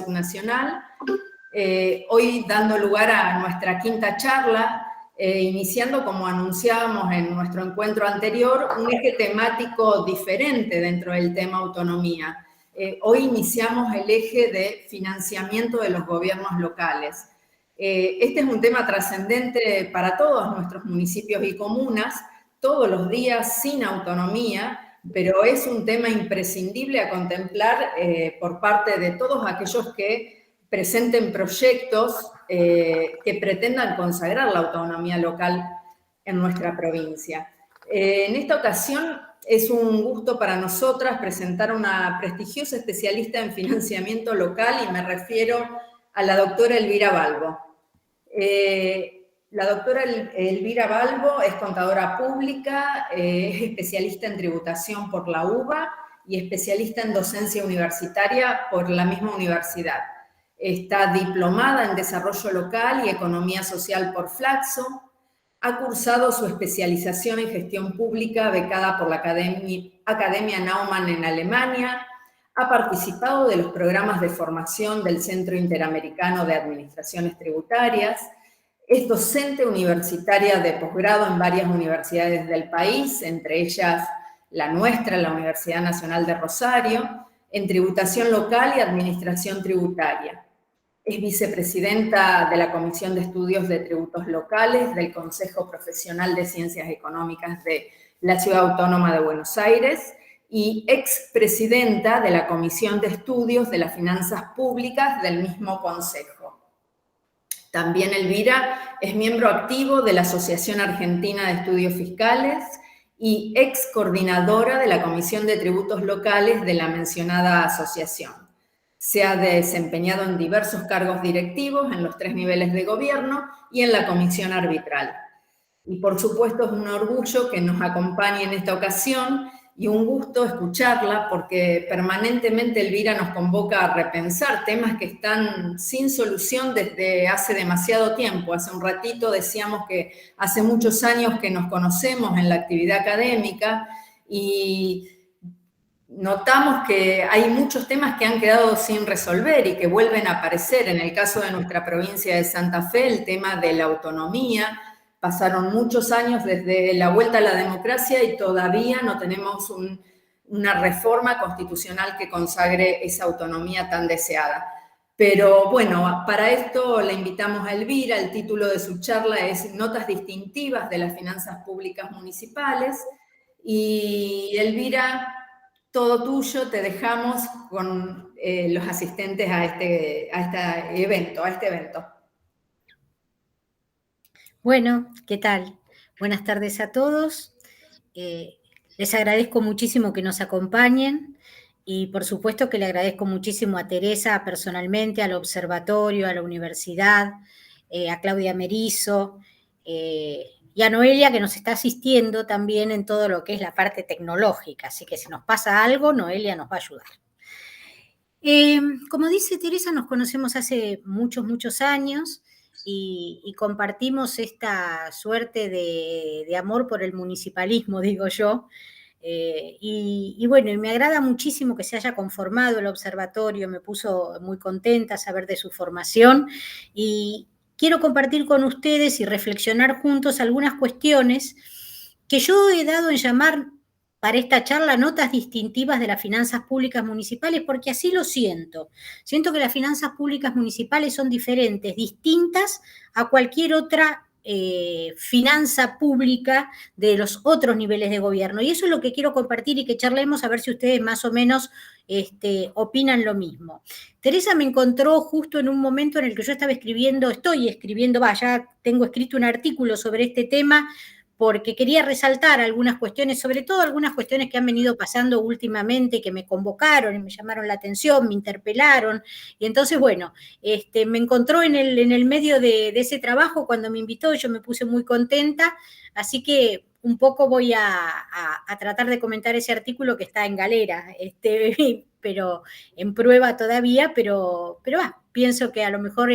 subnacional. Hoy dando lugar a nuestra quinta charla, iniciando, como anunciábamos en nuestro encuentro anterior, un eje temático diferente dentro del tema autonomía. Hoy iniciamos el eje de financiamiento de los gobiernos locales. Este es un tema trascendente para todos nuestros municipios y comunas, todos los días sin autonomía, pero es un tema imprescindible a contemplar por parte de todos aquellos que presenten proyectos que pretendan consagrar la autonomía local en nuestra provincia. En esta ocasión es un gusto para nosotras presentar a una prestigiosa especialista en financiamiento local y me refiero a la doctora Elvira Balbo. La doctora Elvira Balbo es contadora pública, es especialista en tributación por la UBA y especialista en docencia universitaria por la misma universidad. Está diplomada en desarrollo local y economía social por Flaxo. Ha cursado su especialización en gestión pública becada por la Academia Naumann en Alemania. Ha participado de los programas de formación del Centro Interamericano de Administraciones Tributarias. Es docente universitaria de posgrado en varias universidades del país, entre ellas la nuestra, la Universidad Nacional de Rosario, en tributación local y administración tributaria. Es vicepresidenta de la Comisión de Estudios de Tributos Locales del Consejo Profesional de Ciencias Económicas de la Ciudad Autónoma de Buenos Aires y expresidenta de la Comisión de Estudios de las Finanzas Públicas del mismo Consejo. También Elvira es miembro activo de la Asociación Argentina de Estudios Fiscales y ex coordinadora de la Comisión de Tributos Locales de la mencionada asociación. Se ha desempeñado en diversos cargos directivos en los 3 niveles de gobierno y en la comisión arbitral. Y por supuesto es un orgullo que nos acompañe en esta ocasión y un gusto escucharla porque permanentemente Elvira nos convoca a repensar temas que están sin solución desde hace demasiado tiempo. Hace un ratito decíamos que hace muchos años que nos conocemos en la actividad académica y notamos que hay muchos temas que han quedado sin resolver y que vuelven a aparecer. En el caso de nuestra provincia de Santa Fe, el tema de la autonomía. Pasaron muchos años desde la vuelta a la democracia y todavía no tenemos una reforma constitucional que consagre esa autonomía tan deseada. Pero bueno, para esto la invitamos a Elvira. El título de su charla es Notas distintivas de las finanzas públicas municipales. Y Elvira, todo tuyo, te dejamos con los asistentes a este evento. Bueno, ¿qué tal? Buenas tardes a todos. Les agradezco muchísimo que nos acompañen y por supuesto que le agradezco muchísimo a Teresa personalmente, al observatorio, a la universidad, a Claudia Merizo y a Noelia que nos está asistiendo también en todo lo que es la parte tecnológica. Así que si nos pasa algo, Noelia nos va a ayudar. Como dice Teresa, nos conocemos hace muchos años. Y compartimos esta suerte de amor por el municipalismo, digo yo. Y bueno, y me agrada muchísimo que se haya conformado el observatorio, me puso muy contenta saber de su formación y quiero compartir con ustedes y reflexionar juntos algunas cuestiones que yo he dado en llamar para esta charla notas distintivas de las finanzas públicas municipales, porque así lo siento. Siento que las finanzas públicas municipales son diferentes, distintas a cualquier otra finanza pública de los otros niveles de gobierno. Y eso es lo que quiero compartir y que charlemos a ver si ustedes más o menos opinan lo mismo. Teresa me encontró justo en un momento en el que yo estoy escribiendo, ya tengo escrito un artículo sobre este tema, porque quería resaltar algunas cuestiones, sobre todo algunas cuestiones que han venido pasando últimamente, que me convocaron y me llamaron la atención, me interpelaron, y entonces, bueno, me encontró en el medio de ese trabajo cuando me invitó, yo me puse muy contenta, así que un poco voy a tratar de comentar ese artículo que está en galera, pero en prueba todavía, pero pienso que a lo mejor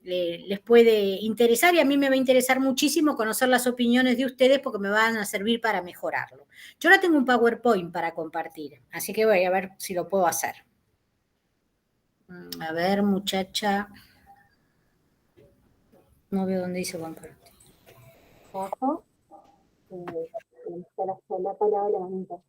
les puede interesar y a mí me va a interesar muchísimo conocer las opiniones de ustedes porque me van a servir para mejorarlo. Yo ahora tengo un PowerPoint para compartir, así que voy a ver si lo puedo hacer. A ver, muchacha. No veo dónde dice compartir. Abajo, está la palabra bonita.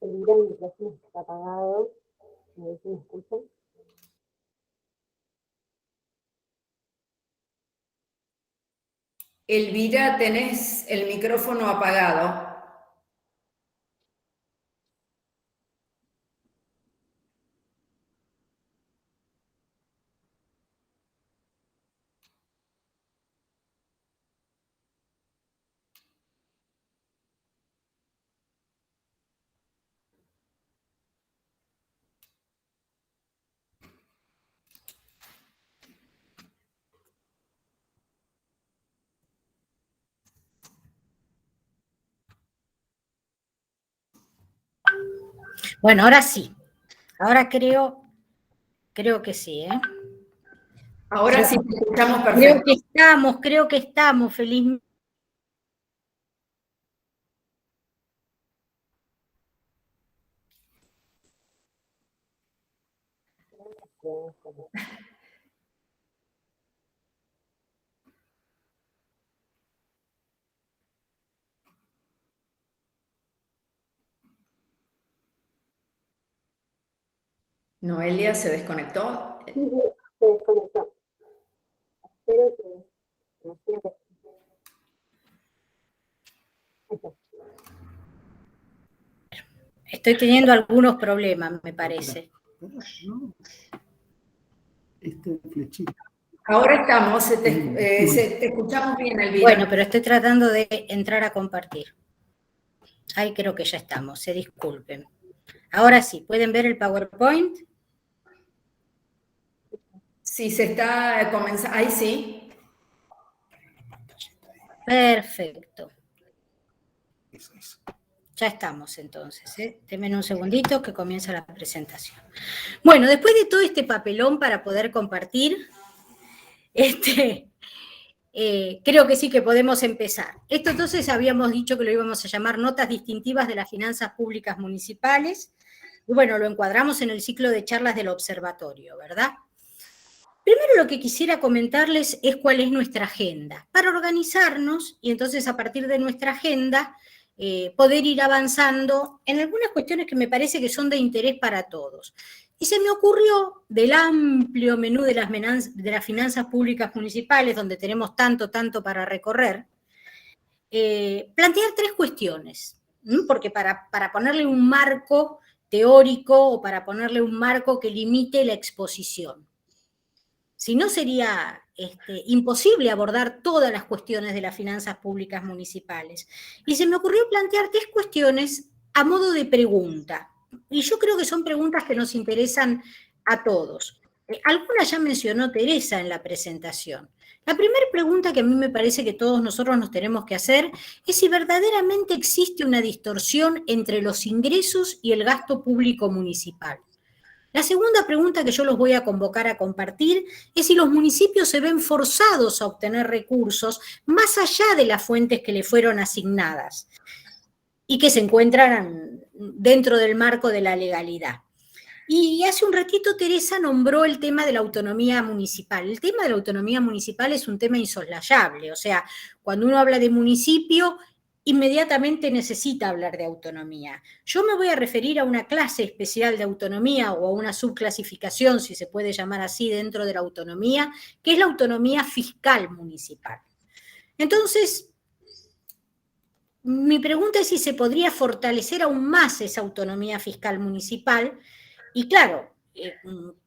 El micrófono está apagado. ¿Me escuchan? Elvira, tenés el micrófono apagado. Bueno, ahora sí. Ahora creo que sí, ¿eh? Ahora sí te escuchamos perfecto. Creo que estamos, felizmente. Noelia se desconectó. Sí, se desconectó. Espero que no siga. Estoy teniendo algunos problemas, me parece. Ahora estamos, te escuchamos bien, Elvira. Bueno, pero estoy tratando de entrar a compartir. Ahí creo que ya estamos, se disculpen. Ahora sí, ¿pueden ver el PowerPoint? Sí, se está comenzando. Ahí sí. Perfecto. Ya estamos entonces, ¿eh? Denme un segundito que comienza la presentación. Bueno, después de todo este papelón para poder compartir, creo que sí que podemos empezar. Esto entonces habíamos dicho que lo íbamos a llamar Notas Distintivas de las Finanzas Públicas Municipales. Y bueno, lo encuadramos en el ciclo de charlas del observatorio, ¿verdad? Primero lo que quisiera comentarles es cuál es nuestra agenda, para organizarnos y entonces a partir de nuestra agenda poder ir avanzando en algunas cuestiones que me parece que son de interés para todos. Y se me ocurrió, del amplio menú de las finanzas públicas municipales, donde tenemos tanto para recorrer, plantear 3 cuestiones, porque para ponerle un marco teórico o para ponerle un marco que limite la exposición. Si no, sería imposible abordar todas las cuestiones de las finanzas públicas municipales. Y se me ocurrió plantear 3 cuestiones a modo de pregunta. Y yo creo que son preguntas que nos interesan a todos. Algunas ya mencionó Teresa en la presentación. La primera pregunta que a mí me parece que todos nosotros nos tenemos que hacer es si verdaderamente existe una distorsión entre los ingresos y el gasto público municipal. La segunda pregunta que yo los voy a convocar a compartir es si los municipios se ven forzados a obtener recursos más allá de las fuentes que le fueron asignadas y que se encuentran dentro del marco de la legalidad. Y hace un ratito Teresa nombró el tema de la autonomía municipal. El tema de la autonomía municipal es un tema insoslayable, o sea, cuando uno habla de municipio, inmediatamente necesita hablar de autonomía. Yo me voy a referir a una clase especial de autonomía o a una subclasificación, si se puede llamar así, dentro de la autonomía, que es la autonomía fiscal municipal. Entonces, mi pregunta es si se podría fortalecer aún más esa autonomía fiscal municipal. Y claro,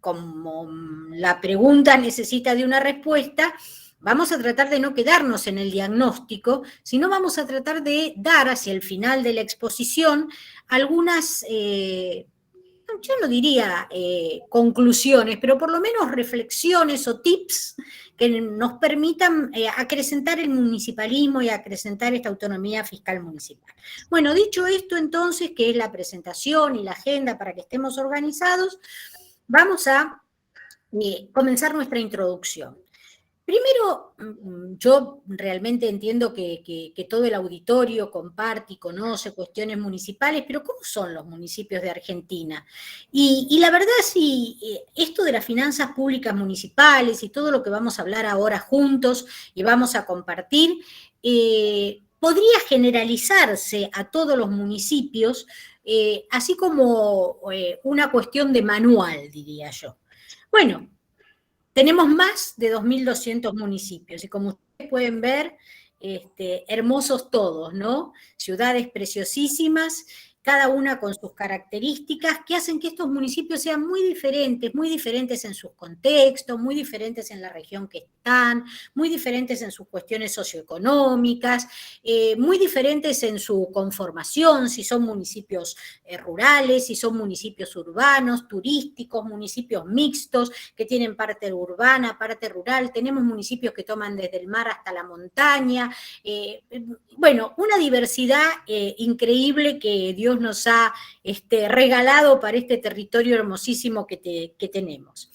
como la pregunta necesita de una respuesta, vamos a tratar de no quedarnos en el diagnóstico, sino vamos a tratar de dar hacia el final de la exposición algunas, yo no diría conclusiones, pero por lo menos reflexiones o tips que nos permitan acrecentar el municipalismo y acrecentar esta autonomía fiscal municipal. Bueno, dicho esto entonces, que es la presentación y la agenda para que estemos organizados, vamos a comenzar nuestra introducción. Primero, yo realmente entiendo que todo el auditorio comparte y conoce cuestiones municipales, pero ¿cómo son los municipios de Argentina? Y la verdad, si esto de las finanzas públicas municipales y todo lo que vamos a hablar ahora juntos y vamos a compartir, podría generalizarse a todos los municipios, así como una cuestión de manual, diría yo. Bueno, tenemos más de 2.200 municipios y como ustedes pueden ver, hermosos todos, ¿no? Ciudades preciosísimas, cada una con sus características que hacen que estos municipios sean muy diferentes en sus contextos, muy diferentes en la región que están, muy diferentes en sus cuestiones socioeconómicas, muy diferentes en su conformación, si son municipios rurales, si son municipios urbanos, turísticos, municipios mixtos, que tienen parte urbana, parte rural, tenemos municipios que toman desde el mar hasta la montaña, bueno, una diversidad increíble que Dios nos ha regalado para este territorio hermosísimo que tenemos.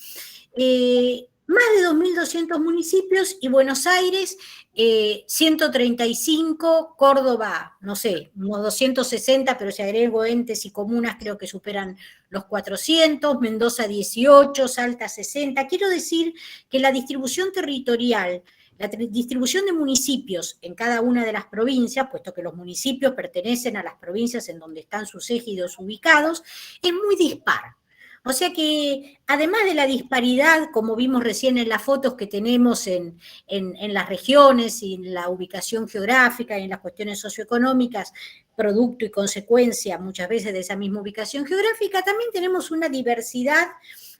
Más de 2.200 municipios y Buenos Aires, 135, Córdoba, no sé, unos 260, pero si agrego entes y comunas creo que superan los 400, Mendoza 18, Salta 60. Quiero decir que la distribución territorial, la distribución de municipios en cada una de las provincias, puesto que los municipios pertenecen a las provincias en donde están sus ejidos ubicados, es muy dispar. O sea que, además de la disparidad, como vimos recién en las fotos que tenemos en las regiones y en la ubicación geográfica y en las cuestiones socioeconómicas, producto y consecuencia muchas veces de esa misma ubicación geográfica, también tenemos una diversidad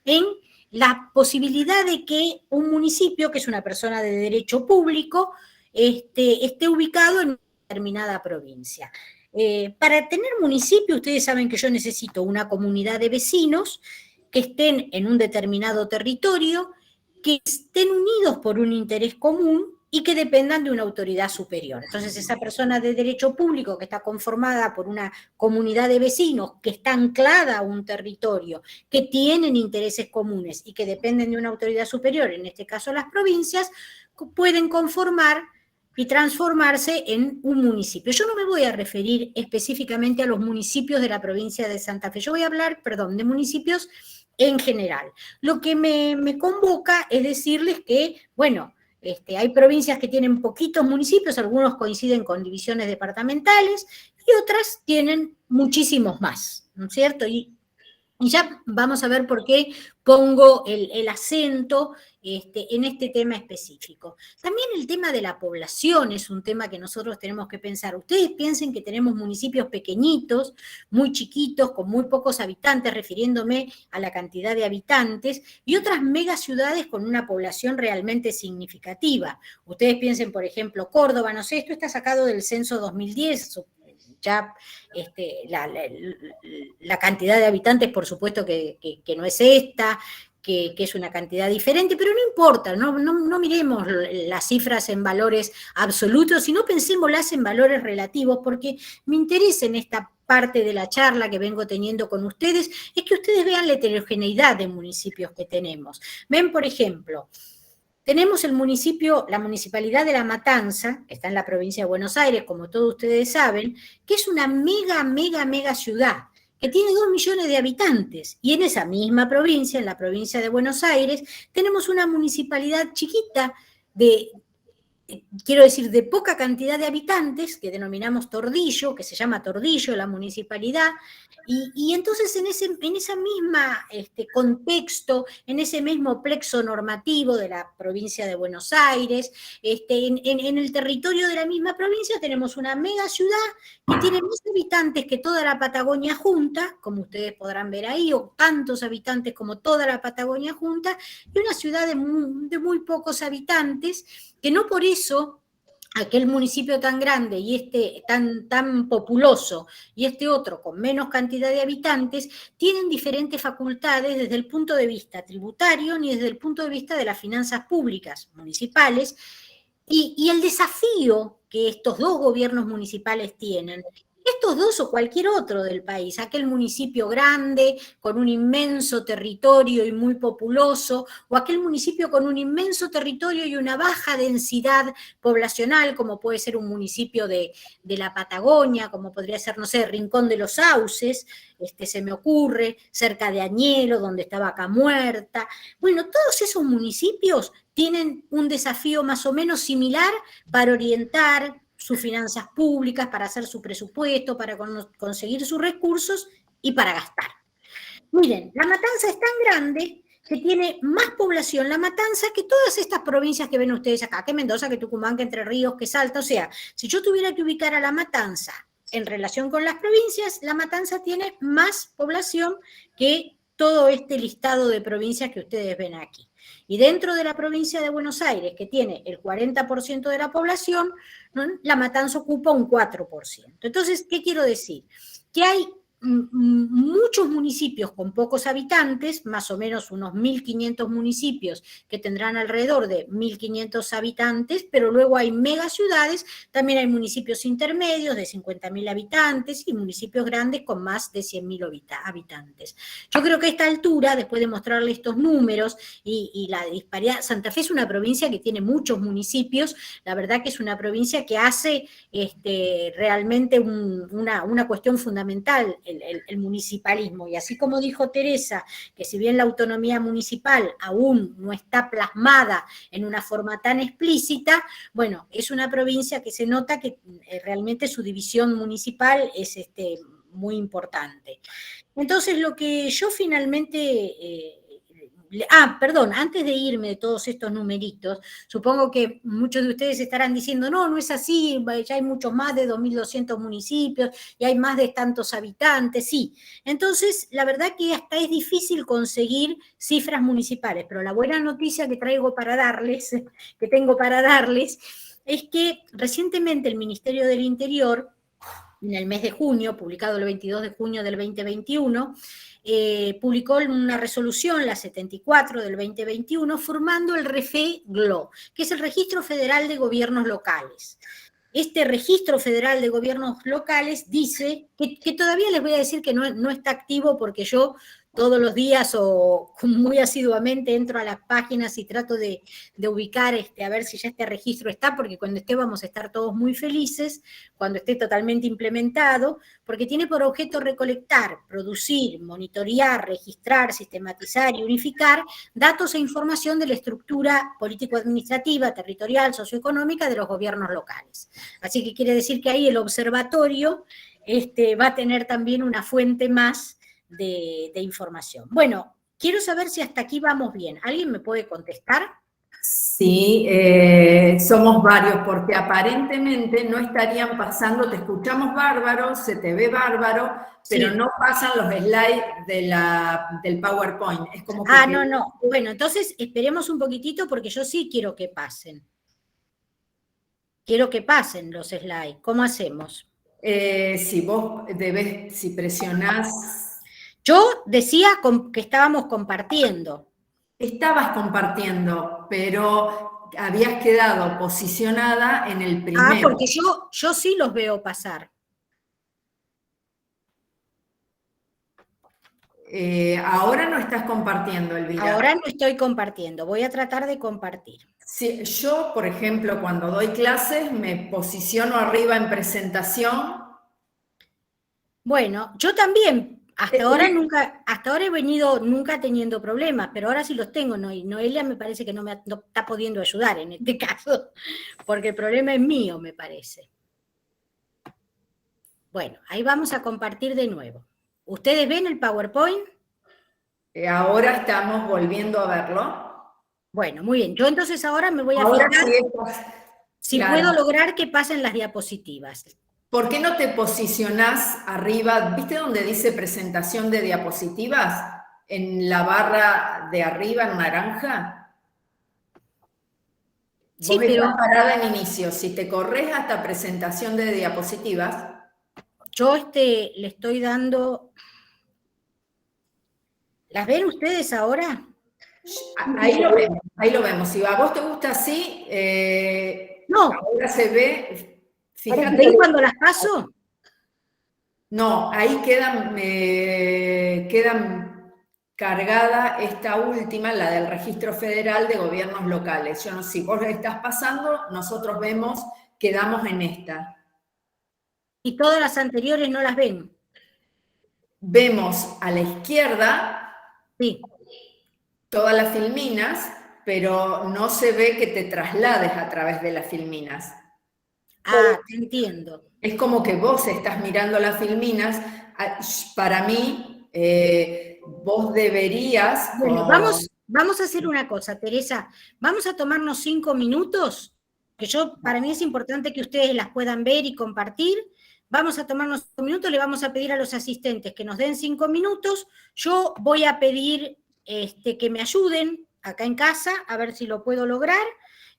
en la posibilidad de que un municipio, que es una persona de derecho público, esté ubicado en una determinada provincia. Para tener municipio, ustedes saben que yo necesito una comunidad de vecinos que estén en un determinado territorio, que estén unidos por un interés común y que dependan de una autoridad superior. Entonces, esa persona de derecho público que está conformada por una comunidad de vecinos que está anclada a un territorio, que tienen intereses comunes y que dependen de una autoridad superior, en este caso las provincias, pueden conformar y transformarse en un municipio. Yo no me voy a referir específicamente a los municipios de la provincia de Santa Fe, yo voy a hablar, de municipios en general. Lo que me convoca es decirles que, bueno, hay provincias que tienen poquitos municipios, algunos coinciden con divisiones departamentales y otras tienen muchísimos más, ¿no es cierto? Y ya vamos a ver por qué pongo el acento en este tema específico. También el tema de la población es un tema que nosotros tenemos que pensar. Ustedes piensen que tenemos municipios pequeñitos, muy chiquitos, con muy pocos habitantes, refiriéndome a la cantidad de habitantes, y otras megaciudades con una población realmente significativa. Ustedes piensen, por ejemplo, Córdoba, no sé, esto está sacado del censo 2010, ya la cantidad de habitantes, por supuesto que no es esta, que es una cantidad diferente, pero no importa, no miremos las cifras en valores absolutos, sino pensémoslas en valores relativos, porque me interesa en esta parte de la charla que vengo teniendo con ustedes, es que ustedes vean la heterogeneidad de municipios que tenemos. Ven, por ejemplo, tenemos la municipalidad de La Matanza, que está en la provincia de Buenos Aires, como todos ustedes saben, que es una mega ciudad, que tiene 2 millones de habitantes. Y en esa misma provincia, en la provincia de Buenos Aires, tenemos una municipalidad chiquita quiero decir, de poca cantidad de habitantes, que denominamos Tordillo, que se llama Tordillo la municipalidad, y entonces en ese misma contexto, en ese mismo plexo normativo de la provincia de Buenos Aires, en el territorio de la misma provincia tenemos una mega ciudad que tiene más habitantes que toda la Patagonia junta, como ustedes podrán ver ahí, o tantos habitantes como toda la Patagonia junta, y una ciudad de muy pocos habitantes, que no por eso aquel municipio tan grande y tan populoso y otro con menos cantidad de habitantes tienen diferentes facultades desde el punto de vista tributario ni desde el punto de vista de las finanzas públicas municipales, y el desafío que estos dos gobiernos municipales tienen, estos dos o cualquier otro del país, aquel municipio grande con un inmenso territorio y muy populoso, o aquel municipio con un inmenso territorio y una baja densidad poblacional, como puede ser un municipio de la Patagonia, como podría ser, no sé, Rincón de los Sauces, se me ocurre, cerca de Añelo, donde está Vaca Muerta. Bueno, todos esos municipios tienen un desafío más o menos similar para orientar sus finanzas públicas, para hacer su presupuesto, para conseguir sus recursos y para gastar. Miren, La Matanza es tan grande que tiene más población La Matanza que todas estas provincias que ven ustedes acá, que Mendoza, que Tucumán, que Entre Ríos, que Salta. O sea, si yo tuviera que ubicar a La Matanza en relación con las provincias, La Matanza tiene más población que todo este listado de provincias que ustedes ven aquí. Y dentro de la provincia de Buenos Aires, que tiene el 40% de la población, ¿no?, La Matanza ocupa un 4%. Entonces, ¿qué quiero decir? Que hay muchos municipios con pocos habitantes, más o menos unos 1.500 municipios que tendrán alrededor de 1.500 habitantes, pero luego hay megaciudades, también hay municipios intermedios de 50.000 habitantes y municipios grandes con más de 100.000 habitantes. Yo creo que a esta altura, después de mostrarle estos números y la disparidad, Santa Fe es una provincia que tiene muchos municipios, la verdad que es una provincia que hace realmente una cuestión fundamental, el municipalismo. Y así como dijo Teresa, que si bien la autonomía municipal aún no está plasmada en una forma tan explícita, bueno, es una provincia que se nota que realmente su división municipal es muy importante. Entonces, lo que yo finalmente... perdón, antes de irme de todos estos numeritos, supongo que muchos de ustedes estarán diciendo, no es así, ya hay muchos más de 2.200 municipios y hay más de tantos habitantes, sí. Entonces, la verdad que hasta es difícil conseguir cifras municipales, pero la buena noticia que tengo para darles, es que recientemente el Ministerio del Interior, en el mes de junio, publicado el 22 de junio del 2021, publicó una resolución, la 74 del 2021, formando el REFE-GLO, que es el Registro Federal de Gobiernos Locales. Este Registro Federal de Gobiernos Locales dice que todavía les voy a decir que no está activo, porque yo todos los días o muy asiduamente entro a las páginas y trato de ubicar a ver si ya este registro está, porque cuando esté vamos a estar todos muy felices, cuando esté totalmente implementado, porque tiene por objeto recolectar, producir, monitorear, registrar, sistematizar y unificar datos e información de la estructura político-administrativa, territorial, socioeconómica de los gobiernos locales. Así que quiere decir que ahí el observatorio va a tener también una fuente más de información. Bueno, quiero saber si hasta aquí vamos bien. ¿Alguien me puede contestar? Sí, somos varios, porque aparentemente no estarían pasando, te escuchamos bárbaro, se te ve bárbaro, pero sí, no pasan los slides del PowerPoint. Es como que no. Bueno, entonces esperemos un poquitito, porque yo sí quiero que pasen. Quiero que pasen los slides. ¿Cómo hacemos? Si vos si presionás... Yo decía que estábamos compartiendo. Estabas compartiendo, pero habías quedado posicionada en el primero. Porque yo sí los veo pasar. Ahora no estás compartiendo, Elvira. Ahora no estoy compartiendo, voy a tratar de compartir. Sí, yo, por ejemplo, cuando doy clases, me posiciono arriba en presentación. Bueno, yo también hasta ahora he venido nunca teniendo problemas, pero ahora sí los tengo, ¿no? Y Noelia me parece que no está pudiendo ayudar en este caso, porque el problema es mío, me parece. Bueno, ahí vamos a compartir de nuevo. ¿Ustedes ven el PowerPoint? Ahora estamos volviendo a verlo. Bueno, muy bien. Yo entonces ahora me voy a Ahora fijar sí estás, si claro. puedo lograr que pasen las diapositivas. ¿Por qué no te posicionás arriba? ¿Viste donde dice presentación de diapositivas? En la barra de arriba, en naranja. Sí, Vos pero estás parada en inicio. Si te corres hasta presentación de diapositivas. yo le estoy dando... ¿Las ven ustedes ahora? Ahí lo vemos, ahí lo vemos. Si a vos te gusta así, No. ahora se ve, fíjate. ¿Ven cuando las paso? No, ahí quedan cargada esta última, la del Registro Federal de Gobiernos Locales. Yo no sé, si vos la estás pasando, nosotros vemos, quedamos en esta. Y todas las anteriores no las ven. Vemos a la izquierda Sí. todas las filminas, pero no se ve que te traslades a través de las filminas. Ah, te entiendo. Es como que vos estás mirando las filminas. Para mí, vos deberías... Bueno, vamos a hacer una cosa, Teresa. Vamos a tomarnos 5 minutos, que para mí es importante que ustedes las puedan ver y compartir. Vamos a tomarnos 5 minutos, le vamos a pedir a los asistentes que nos den 5 minutos. Yo voy a pedir que me ayuden acá en casa, a ver si lo puedo lograr.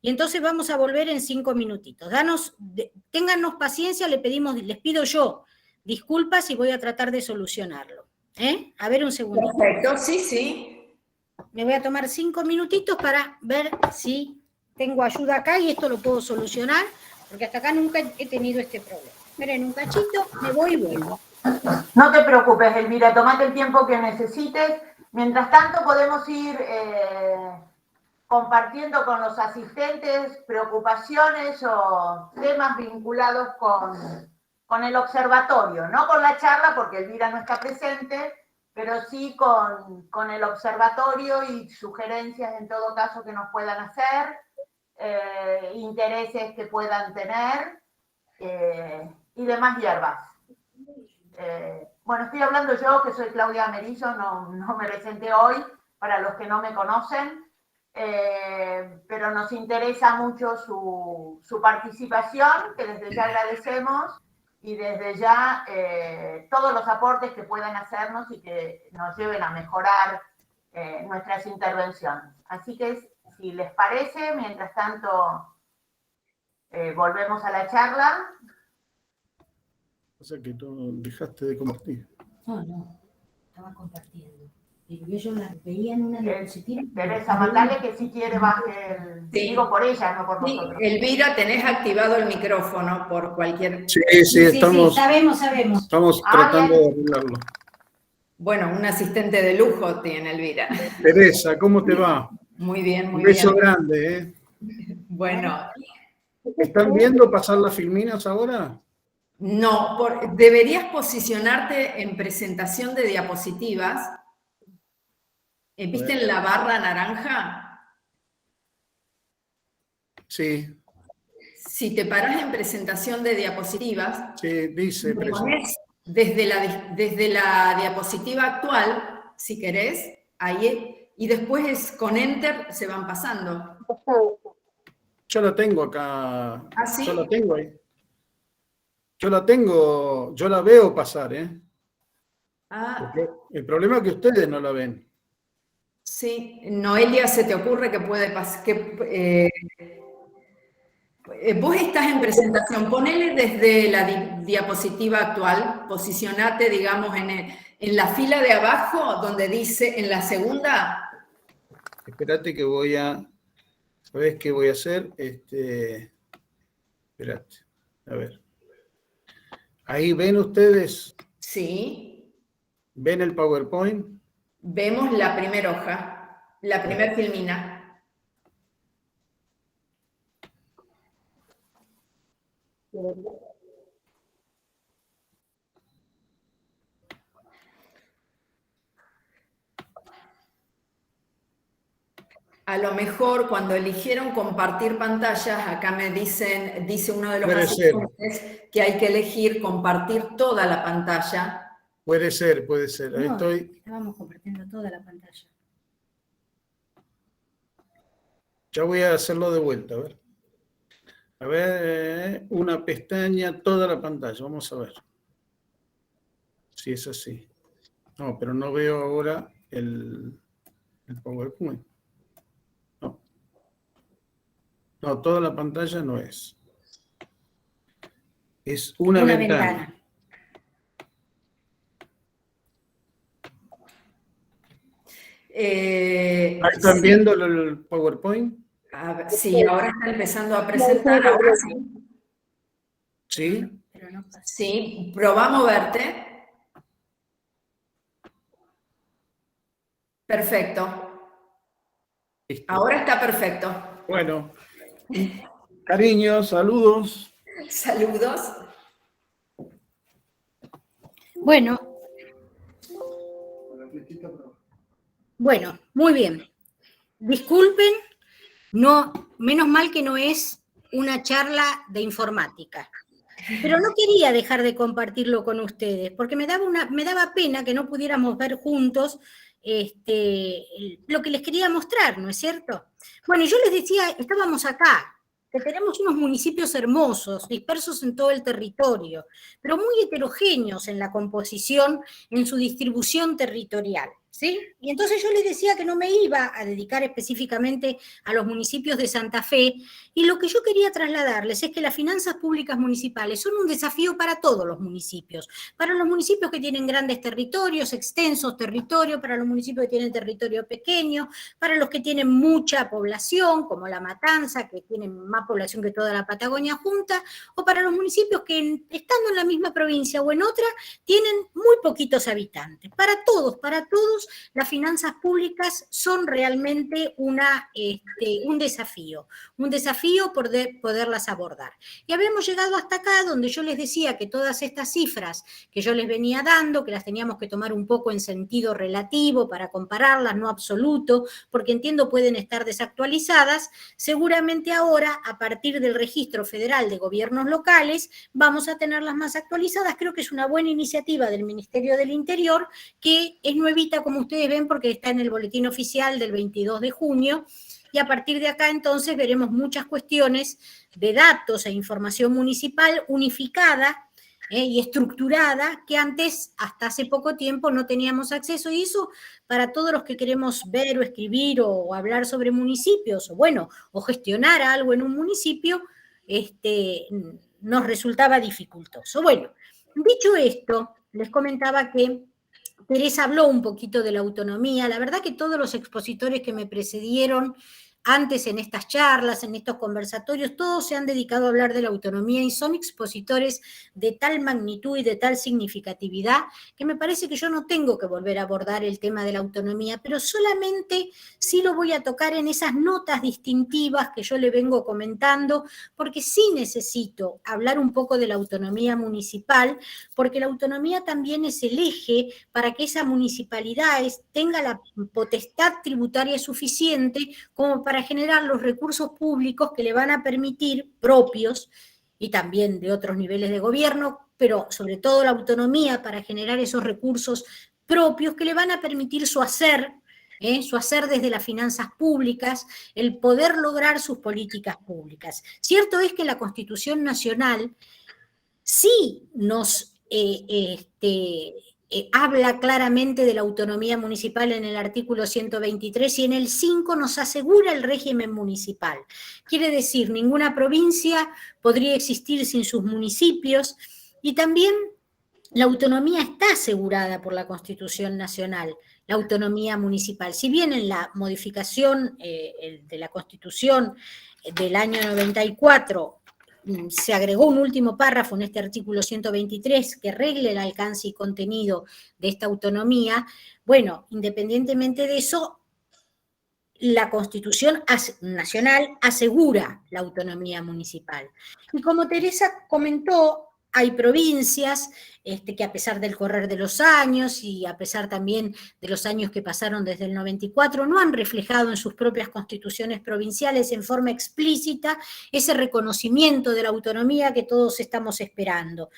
Y entonces vamos a volver en 5 minutitos. Téngannos paciencia, les pido yo disculpas y voy a tratar de solucionarlo. A ver un segundito. Perfecto, sí, sí. Me voy a tomar 5 minutitos para ver si tengo ayuda acá y esto lo puedo solucionar, porque hasta acá nunca he tenido este problema. Esperen un cachito, me voy y vuelvo. No te preocupes, Elvira, tomate el tiempo que necesites. Mientras tanto, podemos ir compartiendo con los asistentes preocupaciones o temas vinculados con el observatorio, no con la charla, porque Elvira no está presente, pero sí con el observatorio y sugerencias en todo caso que nos puedan hacer, intereses que puedan tener y demás hierbas. Bueno, estoy hablando yo, que soy Claudia Amerizo, no me presenté hoy, para los que no me conocen, pero nos interesa mucho su participación, que desde ya agradecemos, y desde ya todos los aportes que puedan hacernos y que nos lleven a mejorar nuestras intervenciones. Así que, si les parece, mientras tanto, volvemos a la charla. O sea que tú dejaste de compartir. No, estaba compartiendo. Yo la veía en una diapositiva. Teresa, mandale que si quiere baje el... Sí. Digo por ella, no por nosotros. Elvira, tenés activado el micrófono por cualquier... Sí, estamos, sabemos. estamos tratando de arreglarlo. Bueno, un asistente de lujo tiene Elvira. Teresa, ¿cómo te va? Muy bien, muy Un beso bien. grande, ¿eh? Bueno, ¿Están viendo pasar las filminas ahora? no, deberías posicionarte en presentación de diapositivas. ¿Viste en la barra naranja? Sí. Si te parás en presentación de diapositivas, Sí, dice te pones desde la diapositiva actual, si querés, ahí, y después con Enter se van pasando. Yo la tengo acá. ¿Ah, sí? Yo la tengo ahí. Yo la veo pasar, ¿eh? Ah, El problema es que ustedes no la ven. sí. Noelia, ¿se te ocurre que puede pasar? Vos estás en presentación, ponele desde la diapositiva actual, posicionate, digamos, en la fila de abajo, donde dice, en la segunda. Espérate que ¿sabés qué voy a hacer? Espérate, a ver. Ahí ven ustedes, Sí. ven el PowerPoint. Vemos la primera hoja, la primera filmina. A lo mejor cuando eligieron compartir pantallas, acá me dice uno de los Puede ser. asistentes que hay que elegir compartir toda la pantalla. Puede ser. Ahí No, estoy. estábamos compartiendo toda la pantalla. Ya voy a hacerlo de vuelta, a ver. A ver, una pestaña, toda la pantalla. Vamos a ver. Si es así. No, pero no veo ahora el PowerPoint. No, toda la pantalla no es. Es una ventana. ¿Están Sí, viendo el PowerPoint? sí, ahora está empezando a presentar. Ahora sí. Sí. Pero no pasa. Sí, probá a moverte. Perfecto. Listo. Ahora está perfecto. Bueno, cariños, saludos. Saludos. Bueno, muy bien. Disculpen, no, menos mal que no es una charla de informática. Pero no quería dejar de compartirlo con ustedes, porque me daba pena que no pudiéramos ver juntos lo que les quería mostrar, ¿no es cierto? Bueno, yo les decía, estábamos acá, que tenemos unos municipios hermosos, dispersos en todo el territorio, pero muy heterogéneos en la composición, en su distribución territorial, ¿sí? Y entonces yo les decía que no me iba a dedicar específicamente a los municipios de Santa Fe, y lo que yo quería trasladarles es que las finanzas públicas municipales son un desafío para todos los municipios que tienen grandes territorios, extensos territorios, para los municipios que tienen territorio pequeño, para los que tienen mucha población, como La Matanza, que tienen más población que toda la Patagonia junta, o para los municipios que, estando en la misma provincia o en otra, tienen muy poquitos habitantes. Para todos, las finanzas públicas son realmente un desafío poderlas abordar. Y habíamos llegado hasta acá, donde yo les decía que todas estas cifras que yo les venía dando, que las teníamos que tomar un poco en sentido relativo para compararlas, no absoluto, porque entiendo pueden estar desactualizadas, seguramente ahora, a partir del Registro Federal de Gobiernos Locales, vamos a tenerlas más actualizadas. Creo que es una buena iniciativa del Ministerio del Interior, que es nuevita, como ustedes ven, porque está en el boletín oficial del 22 de junio, y a partir de acá entonces veremos muchas cuestiones de datos e información municipal unificada y estructurada, que antes, hasta hace poco tiempo, no teníamos acceso, y eso para todos los que queremos ver o escribir o hablar sobre municipios, o gestionar algo en un municipio, nos resultaba dificultoso. Bueno, dicho esto, les comentaba que Teresa habló un poquito de la autonomía. La verdad que todos los expositores que me precedieron antes en estas charlas, en estos conversatorios, todos se han dedicado a hablar de la autonomía y son expositores de tal magnitud y de tal significatividad que me parece que yo no tengo que volver a abordar el tema de la autonomía, pero solamente sí lo voy a tocar en esas notas distintivas que yo le vengo comentando, porque sí necesito hablar un poco de la autonomía municipal, porque la autonomía también es el eje para que esa municipalidad tenga la potestad tributaria suficiente como para generar los recursos públicos que le van a permitir, propios y también de otros niveles de gobierno, pero sobre todo la autonomía para generar esos recursos propios que le van a permitir su hacer desde las finanzas públicas, el poder lograr sus políticas públicas. Cierto es que la Constitución Nacional sí nos habla claramente de la autonomía municipal en el artículo 123 y en el 5 nos asegura el régimen municipal. Quiere decir, ninguna provincia podría existir sin sus municipios, y también la autonomía está asegurada por la Constitución Nacional, la autonomía municipal. Si bien en la modificación de la Constitución del año 94 se agregó un último párrafo en este artículo 123 que regle el alcance y contenido de esta autonomía, bueno, independientemente de eso, la Constitución Nacional asegura la autonomía municipal. Y como Teresa comentó, Hay provincias que a pesar del correr de los años y a pesar también de los años que pasaron desde el 94, no han reflejado en sus propias constituciones provinciales en forma explícita ese reconocimiento de la autonomía que todos estamos esperando.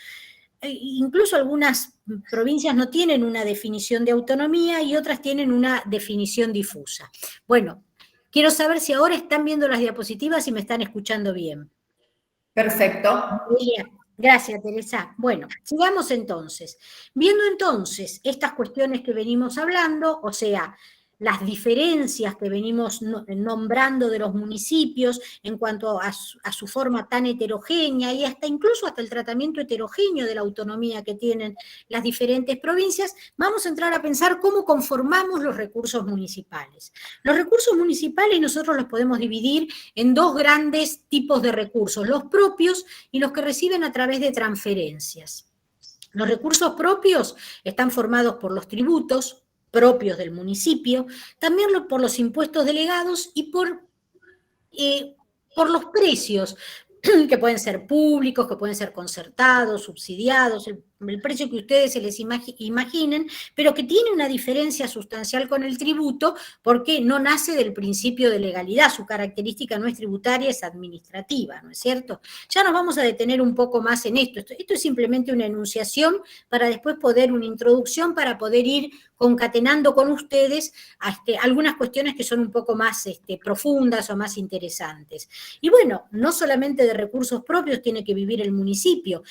Incluso algunas provincias no tienen una definición de autonomía y otras tienen una definición difusa. Bueno, quiero saber si ahora están viendo las diapositivas y me están escuchando bien. Perfecto. Bien. Gracias, Teresa. Bueno, sigamos entonces. Viendo entonces estas cuestiones que venimos hablando, o sea, las diferencias que venimos nombrando de los municipios en cuanto a su forma tan heterogénea y incluso hasta el tratamiento heterogéneo de la autonomía que tienen las diferentes provincias, vamos a entrar a pensar cómo conformamos los recursos municipales. Los recursos municipales nosotros los podemos dividir en dos grandes tipos de recursos, los propios y los que reciben a través de transferencias. Los recursos propios están formados por los tributos propios del municipio, también por los impuestos delegados y por los precios, que pueden ser públicos, que pueden ser concertados, subsidiados, el precio que ustedes se les imaginen, pero que tiene una diferencia sustancial con el tributo porque no nace del principio de legalidad, su característica no es tributaria, es administrativa, ¿no es cierto? Ya nos vamos a detener un poco más en esto. Esto es simplemente una enunciación para después una introducción para poder ir concatenando con ustedes algunas cuestiones que son un poco más profundas o más interesantes. Y bueno, no solamente de recursos propios tiene que vivir el municipio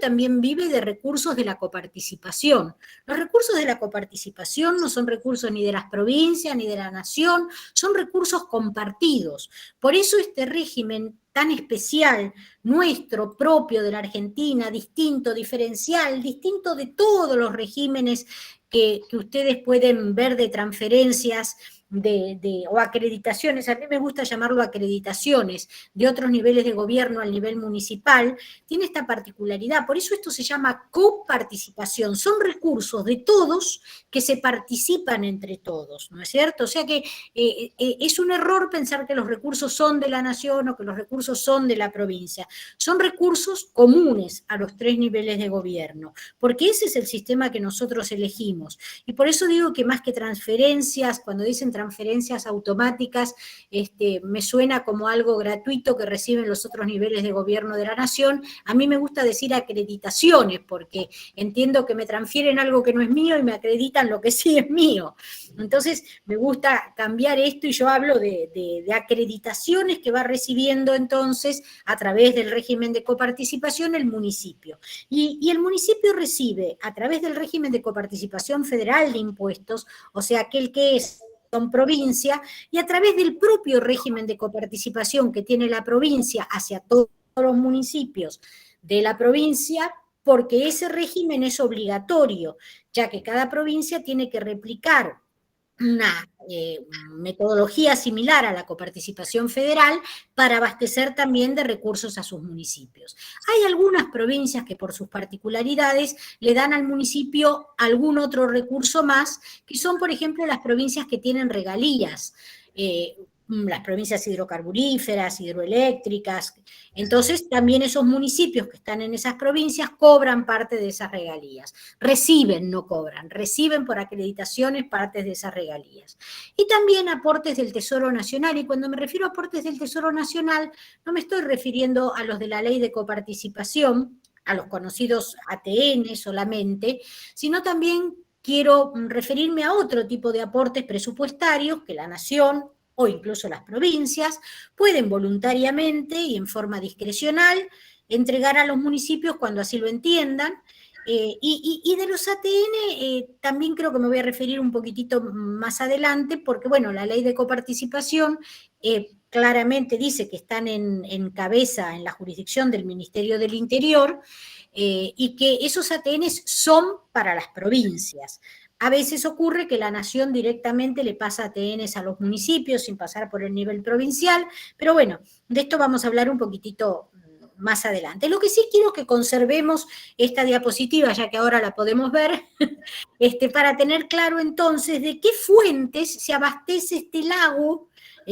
también vive de recursos de la coparticipación. Los recursos de la coparticipación no son recursos ni de las provincias ni de la nación, son recursos compartidos. Por eso este régimen tan especial, nuestro, propio de la Argentina, distinto, diferencial, distinto de todos los regímenes que ustedes pueden ver de transferencias o acreditaciones, a mí me gusta llamarlo acreditaciones, de otros niveles de gobierno al nivel municipal, tiene esta particularidad, por eso esto se llama coparticipación, son recursos de todos que se participan entre todos, ¿no es cierto? O sea que es un error pensar que los recursos son de la nación o que los recursos son de la provincia, son recursos comunes a los tres niveles de gobierno, porque ese es el sistema que nosotros elegimos, y por eso digo que más que transferencias, cuando dicen transferencias automáticas, me suena como algo gratuito que reciben los otros niveles de gobierno de la nación. A mí me gusta decir acreditaciones, porque entiendo que me transfieren algo que no es mío y me acreditan lo que sí es mío. Entonces, me gusta cambiar esto y yo hablo de acreditaciones que va recibiendo entonces a través del régimen de coparticipación el municipio. Y el municipio recibe a través del régimen de coparticipación federal de impuestos, o sea, aquel que son provincia, y a través del propio régimen de coparticipación que tiene la provincia hacia todos los municipios de la provincia, porque ese régimen es obligatorio, ya que cada provincia tiene que replicar una metodología similar a la coparticipación federal para abastecer también de recursos a sus municipios. Hay algunas provincias que por sus particularidades le dan al municipio algún otro recurso más, que son, por ejemplo, las provincias que tienen regalías, las provincias hidrocarburíferas, hidroeléctricas. Entonces, también esos municipios que están en esas provincias cobran parte de esas regalías. Reciben, no cobran, reciben por acreditaciones partes de esas regalías. Y también aportes del Tesoro Nacional, y cuando me refiero a aportes del Tesoro Nacional, no me estoy refiriendo a los de la ley de coparticipación, a los conocidos ATN solamente, sino también quiero referirme a otro tipo de aportes presupuestarios que la Nación o incluso las provincias, pueden voluntariamente y en forma discrecional entregar a los municipios cuando así lo entiendan. Y de los ATN también creo que me voy a referir un poquitito más adelante, porque bueno, la ley de coparticipación claramente dice que están en cabeza, en la jurisdicción del Ministerio del Interior, y que esos ATNs son para las provincias. A veces ocurre que la nación directamente le pasa ATNs a los municipios sin pasar por el nivel provincial, pero bueno, de esto vamos a hablar un poquitito más adelante. Lo que sí quiero es que conservemos esta diapositiva, ya que ahora la podemos ver, para tener claro entonces de qué fuentes se abastece este lago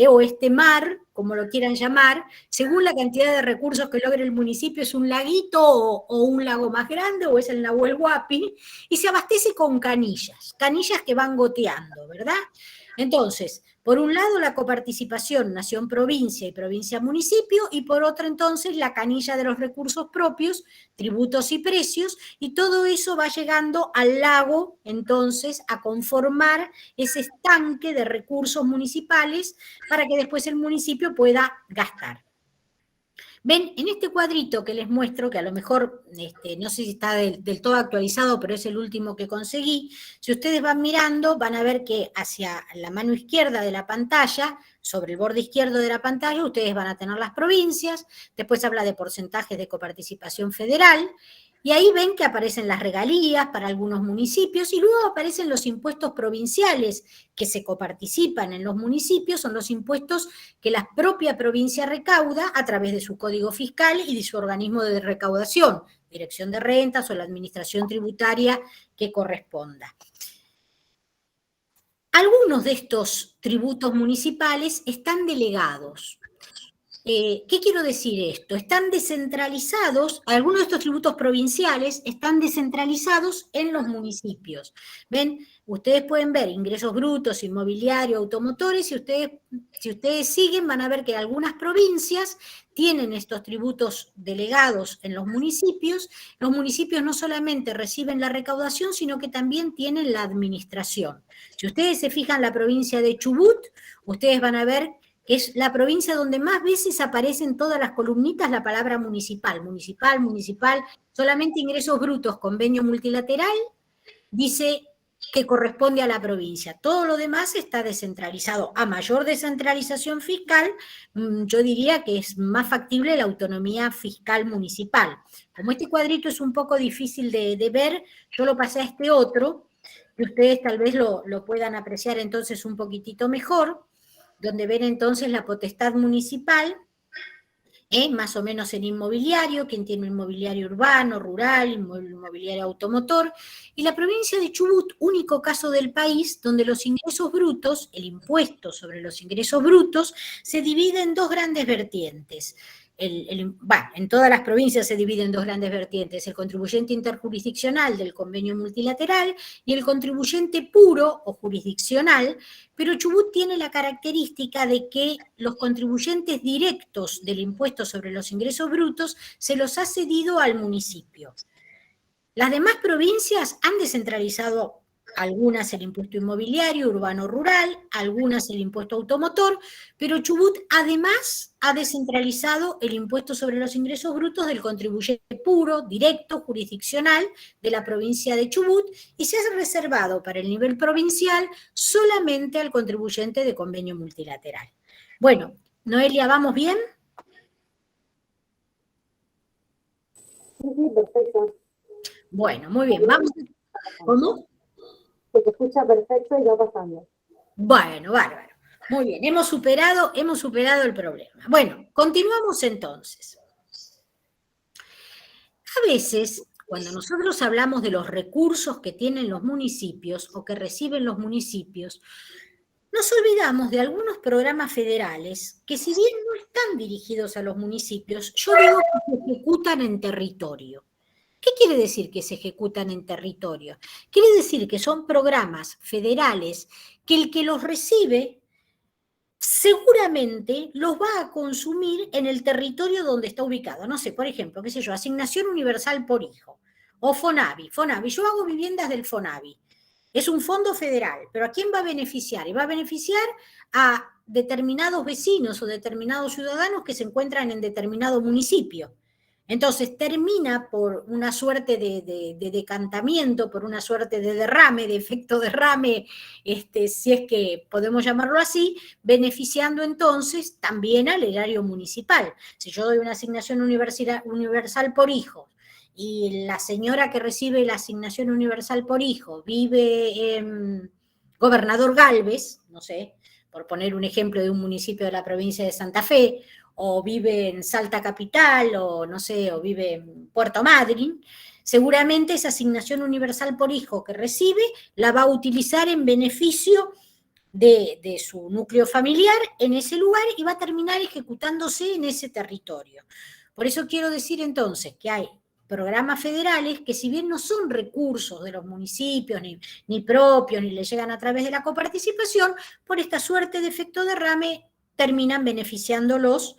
o este mar, como lo quieran llamar, según la cantidad de recursos que logre el municipio, es un laguito o un lago más grande, o es el Nahuel Huapi, y se abastece con canillas que van goteando, ¿verdad? Entonces, por un lado la coparticipación nación-provincia y provincia-municipio, y por otro entonces la canilla de los recursos propios, tributos y precios, y todo eso va llegando al lago entonces a conformar ese estanque de recursos municipales para que después el municipio pueda gastar. Ven, en este cuadrito que les muestro, que a lo mejor no sé si está del todo actualizado, pero es el último que conseguí, si ustedes van mirando, van a ver que hacia la mano izquierda de la pantalla, sobre el borde izquierdo de la pantalla, ustedes van a tener las provincias, después habla de porcentajes de coparticipación federal, y ahí ven que aparecen las regalías para algunos municipios, y luego aparecen los impuestos provinciales que se coparticipan en los municipios, son los impuestos que la propia provincia recauda a través de su código fiscal y de su organismo de recaudación, dirección de rentas o la administración tributaria que corresponda. Algunos de estos tributos municipales están delegados. ¿Qué quiero decir esto? Están descentralizados, algunos de estos tributos provinciales están descentralizados en los municipios. ¿Ven? Ustedes pueden ver ingresos brutos, inmobiliario, automotores, y si ustedes siguen van a ver que algunas provincias tienen estos tributos delegados en los municipios. Los municipios no solamente reciben la recaudación, sino que también tienen la administración. Si ustedes se fijan la provincia de Chubut, ustedes van a ver que es la provincia donde más veces aparecen todas las columnitas la palabra municipal, municipal, municipal, solamente ingresos brutos, convenio multilateral, dice que corresponde a la provincia. Todo lo demás está descentralizado. A mayor descentralización fiscal, yo diría que es más factible la autonomía fiscal municipal. Como este cuadrito es un poco difícil de ver, yo lo pasé a este otro, que ustedes tal vez lo puedan apreciar entonces un poquitito mejor, donde ven entonces la potestad municipal, más o menos en inmobiliario, quien tiene inmobiliario urbano, rural, inmobiliario automotor, y la provincia de Chubut, único caso del país donde los ingresos brutos, el impuesto sobre los ingresos brutos, se divide en dos grandes vertientes. En todas las provincias se dividen en dos grandes vertientes, el contribuyente interjurisdiccional del convenio multilateral y el contribuyente puro o jurisdiccional, pero Chubut tiene la característica de que los contribuyentes directos del impuesto sobre los ingresos brutos se los ha cedido al municipio. Las demás provincias han descentralizado algunas el impuesto inmobiliario, urbano-rural, algunas el impuesto automotor, pero Chubut además ha descentralizado el impuesto sobre los ingresos brutos del contribuyente puro, directo, jurisdiccional de la provincia de Chubut, y se ha reservado para el nivel provincial solamente al contribuyente de convenio multilateral. Bueno, Noelia, ¿vamos bien? Sí, perfecto. Bueno, muy bien, vamos. ¿Cómo? Se escucha perfecto y va pasando. Bueno, bárbaro. Muy bien, hemos superado el problema. Bueno, continuamos entonces. A veces, cuando nosotros hablamos de los recursos que tienen los municipios o que reciben los municipios, nos olvidamos de algunos programas federales que, si bien no están dirigidos a los municipios, yo digo que se ejecutan en territorio. ¿Qué quiere decir que se ejecutan en territorio? Quiere decir que son programas federales que el que los recibe seguramente los va a consumir en el territorio donde está ubicado. No sé, por ejemplo, qué sé yo, Asignación Universal por Hijo, o FONAVI. Yo hago viviendas del FONAVI. Es un fondo federal, pero ¿a quién va a beneficiar? Y va a beneficiar a determinados vecinos o determinados ciudadanos que se encuentran en determinado municipio. Entonces termina por una suerte de decantamiento, por una suerte de derrame, de efecto derrame, si es que podemos llamarlo así, beneficiando entonces también al erario municipal. Si yo doy una asignación universal por hijo y la señora que recibe la asignación universal por hijo vive en Gobernador Galvez, no sé, por poner un ejemplo de un municipio de la provincia de Santa Fe, o vive en Salta Capital, o no sé, o vive en Puerto Madryn, seguramente esa asignación universal por hijo que recibe la va a utilizar en beneficio de su núcleo familiar en ese lugar y va a terminar ejecutándose en ese territorio. Por eso quiero decir entonces que hay programas federales que, si bien no son recursos de los municipios ni propios, ni les llegan a través de la coparticipación, por esta suerte de efecto derrame terminan beneficiándolos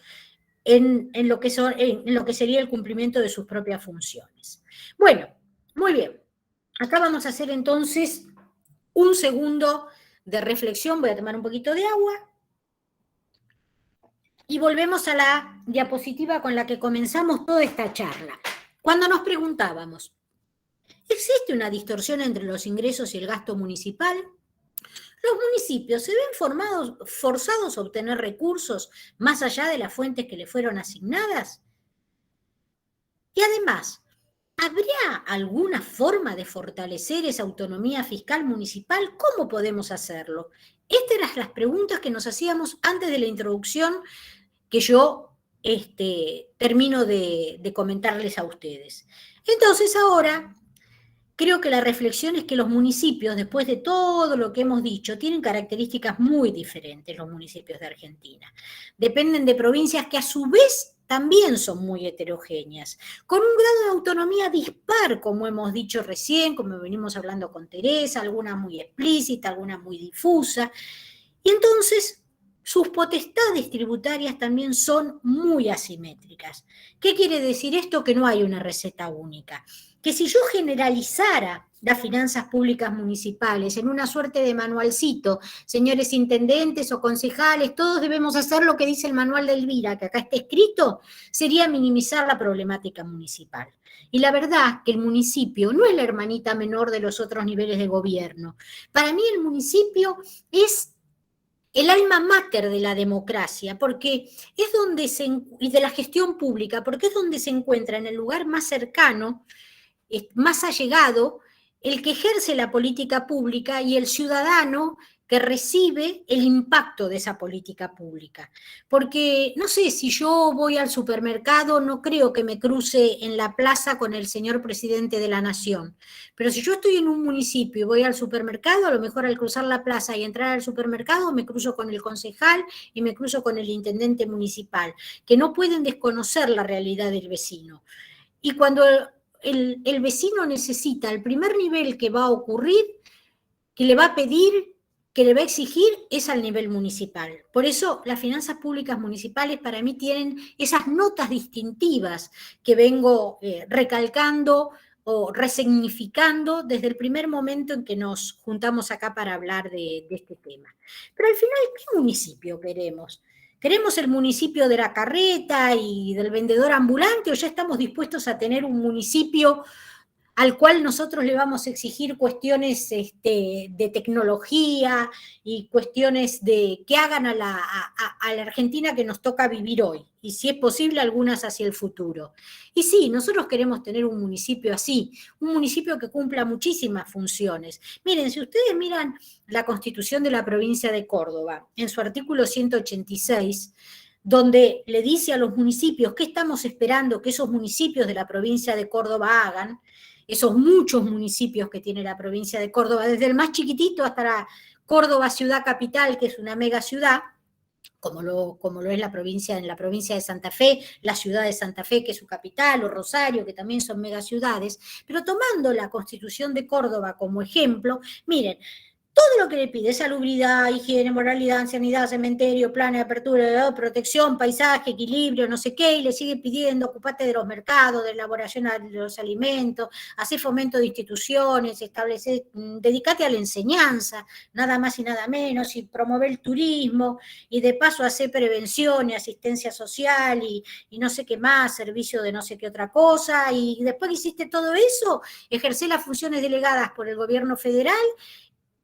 en lo que sería el cumplimiento de sus propias funciones. Bueno, muy bien. Acá vamos a hacer entonces un segundo de reflexión. Voy a tomar un poquito de agua. Y volvemos a la diapositiva con la que comenzamos toda esta charla. Cuando nos preguntábamos, ¿existe una distorsión entre los ingresos y el gasto municipal? ¿Los municipios se ven forzados a obtener recursos más allá de las fuentes que les fueron asignadas? Y además, ¿habría alguna forma de fortalecer esa autonomía fiscal municipal? ¿Cómo podemos hacerlo? Estas eran las preguntas que nos hacíamos antes de la introducción que yo termino de comentarles a ustedes. Entonces ahora creo que la reflexión es que los municipios, después de todo lo que hemos dicho, tienen características muy diferentes los municipios de Argentina. Dependen de provincias que a su vez también son muy heterogéneas, con un grado de autonomía dispar, como hemos dicho recién, como venimos hablando con Teresa, alguna muy explícita, alguna muy difusa, y entonces sus potestades tributarias también son muy asimétricas. ¿Qué quiere decir esto? Que no hay una receta única. Que si yo generalizara las finanzas públicas municipales en una suerte de manualcito, señores intendentes o concejales, todos debemos hacer lo que dice el manual de Elvira, que acá está escrito, sería minimizar la problemática municipal. Y la verdad que el municipio no es la hermanita menor de los otros niveles de gobierno. Para mí el municipio es el alma mater de la democracia, porque es donde y de la gestión pública, porque es donde se encuentra en el lugar más cercano, más allegado, el que ejerce la política pública y el ciudadano que recibe el impacto de esa política pública. Porque, no sé, si yo voy al supermercado, no creo que me cruce en la plaza con el señor presidente de la nación. Pero si yo estoy en un municipio y voy al supermercado, a lo mejor al cruzar la plaza y entrar al supermercado, me cruzo con el concejal y me cruzo con el intendente municipal, que no pueden desconocer la realidad del vecino. Y cuando el vecino necesita el primer nivel que va a ocurrir, que le va a pedir, que le va a exigir, es al nivel municipal. Por eso las finanzas públicas municipales para mí tienen esas notas distintivas que vengo recalcando o resignificando desde el primer momento en que nos juntamos acá para hablar de este tema. Pero al final, ¿qué municipio queremos? ¿Queremos el municipio de la carreta y del vendedor ambulante o ya estamos dispuestos a tener un municipio al cual nosotros le vamos a exigir cuestiones de tecnología y cuestiones que hagan a la Argentina que nos toca vivir hoy? Y si es posible, algunas hacia el futuro. Y sí, nosotros queremos tener un municipio así, un municipio que cumpla muchísimas funciones. Miren, si ustedes miran la Constitución de la provincia de Córdoba, en su artículo 186, donde le dice a los municipios qué estamos esperando que esos municipios de la provincia de Córdoba hagan, esos muchos municipios que tiene la provincia de Córdoba, desde el más chiquitito hasta la Córdoba ciudad capital, que es una mega ciudad, como lo es en la provincia de Santa Fe, la ciudad de Santa Fe, que es su capital, o Rosario, que también son megaciudades, pero tomando la Constitución de Córdoba como ejemplo, miren, todo lo que le pide, salubridad, higiene, moralidad, sanidad, cementerio, plan de apertura, protección, paisaje, equilibrio, no sé qué, y le sigue pidiendo, ocupate de los mercados, de elaboración de los alimentos, hacer fomento de instituciones, dedicate a la enseñanza, nada más y nada menos, y promover el turismo, y de paso hacer prevención y asistencia social, y no sé qué más, servicio de no sé qué otra cosa, y después que hiciste todo eso, ejercer las funciones delegadas por el gobierno federal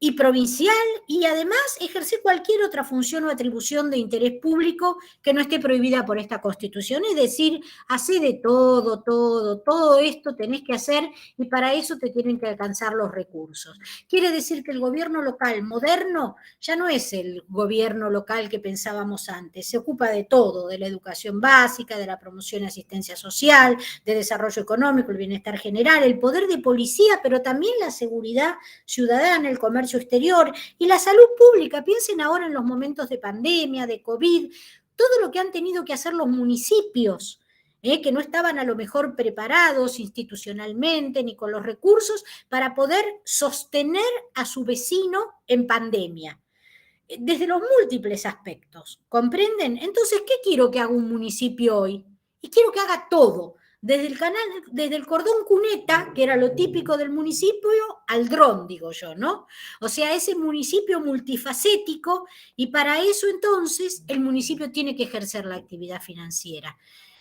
y provincial, y además ejercer cualquier otra función o atribución de interés público que no esté prohibida por esta Constitución. Es decir, hacé de todo esto tenés que hacer, y para eso te tienen que alcanzar los recursos. Quiere decir que el gobierno local moderno ya no es el gobierno local que pensábamos antes, se ocupa de todo, de la educación básica, de la promoción y asistencia social, de desarrollo económico, el bienestar general, el poder de policía, pero también la seguridad ciudadana, el comercio comercio exterior y la salud pública. Piensen ahora en los momentos de pandemia, de COVID, todo lo que han tenido que hacer los municipios, que no estaban a lo mejor preparados institucionalmente ni con los recursos para poder sostener a su vecino en pandemia, desde los múltiples aspectos, ¿comprenden? Entonces, ¿qué quiero que haga un municipio hoy? Y quiero que haga todo, desde el cordón cuneta, que era lo típico del municipio, al dron, digo yo, ¿no? O sea, ese municipio multifacético, y para eso entonces el municipio tiene que ejercer la actividad financiera.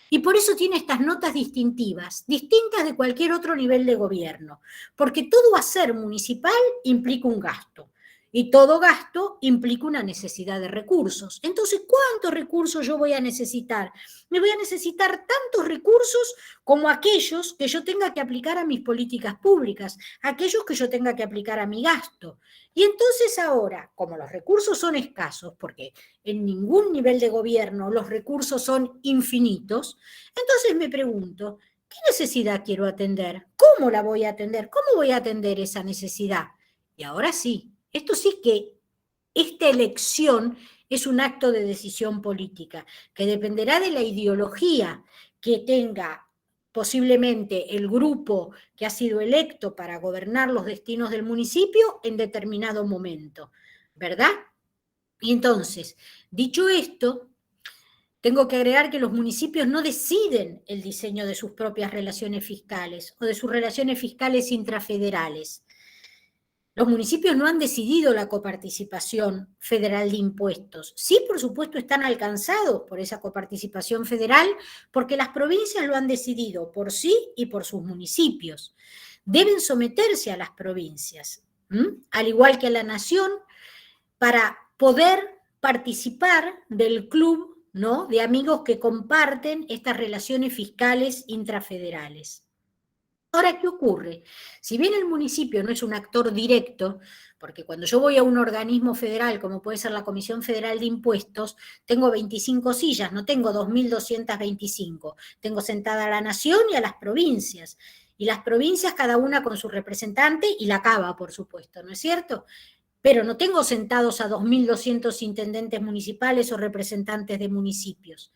Y por eso tiene estas notas distintivas, distintas de cualquier otro nivel de gobierno, porque todo hacer municipal implica un gasto. Y todo gasto implica una necesidad de recursos. Entonces, ¿cuántos recursos yo voy a necesitar? Me voy a necesitar tantos recursos como aquellos que yo tenga que aplicar a mis políticas públicas, aquellos que yo tenga que aplicar a mi gasto. Y entonces ahora, como los recursos son escasos, porque en ningún nivel de gobierno los recursos son infinitos, entonces me pregunto, ¿qué necesidad quiero atender? ¿Cómo la voy a atender? ¿Cómo voy a atender esa necesidad? Y ahora sí. Esto sí que esta elección es un acto de decisión política, que dependerá de la ideología que tenga posiblemente el grupo que ha sido electo para gobernar los destinos del municipio en determinado momento, ¿verdad? Y entonces, dicho esto, tengo que agregar que los municipios no deciden el diseño de sus propias relaciones fiscales o de sus relaciones fiscales intrafederales. Los municipios no han decidido la coparticipación federal de impuestos. Sí, por supuesto, están alcanzados por esa coparticipación federal porque las provincias lo han decidido por sí y por sus municipios. Deben someterse a las provincias, al igual que a la nación, para poder participar del club, ¿no?, de amigos que comparten estas relaciones fiscales intrafederales. Ahora, ¿qué ocurre? Si bien el municipio no es un actor directo, porque cuando yo voy a un organismo federal, como puede ser la Comisión Federal de Impuestos, tengo 25 sillas, no tengo 2.225. Tengo sentada a la nación y a las provincias. Y las provincias, cada una con su representante, y la CABA, por supuesto, ¿no es cierto? Pero no tengo sentados a 2.200 intendentes municipales o representantes de municipios.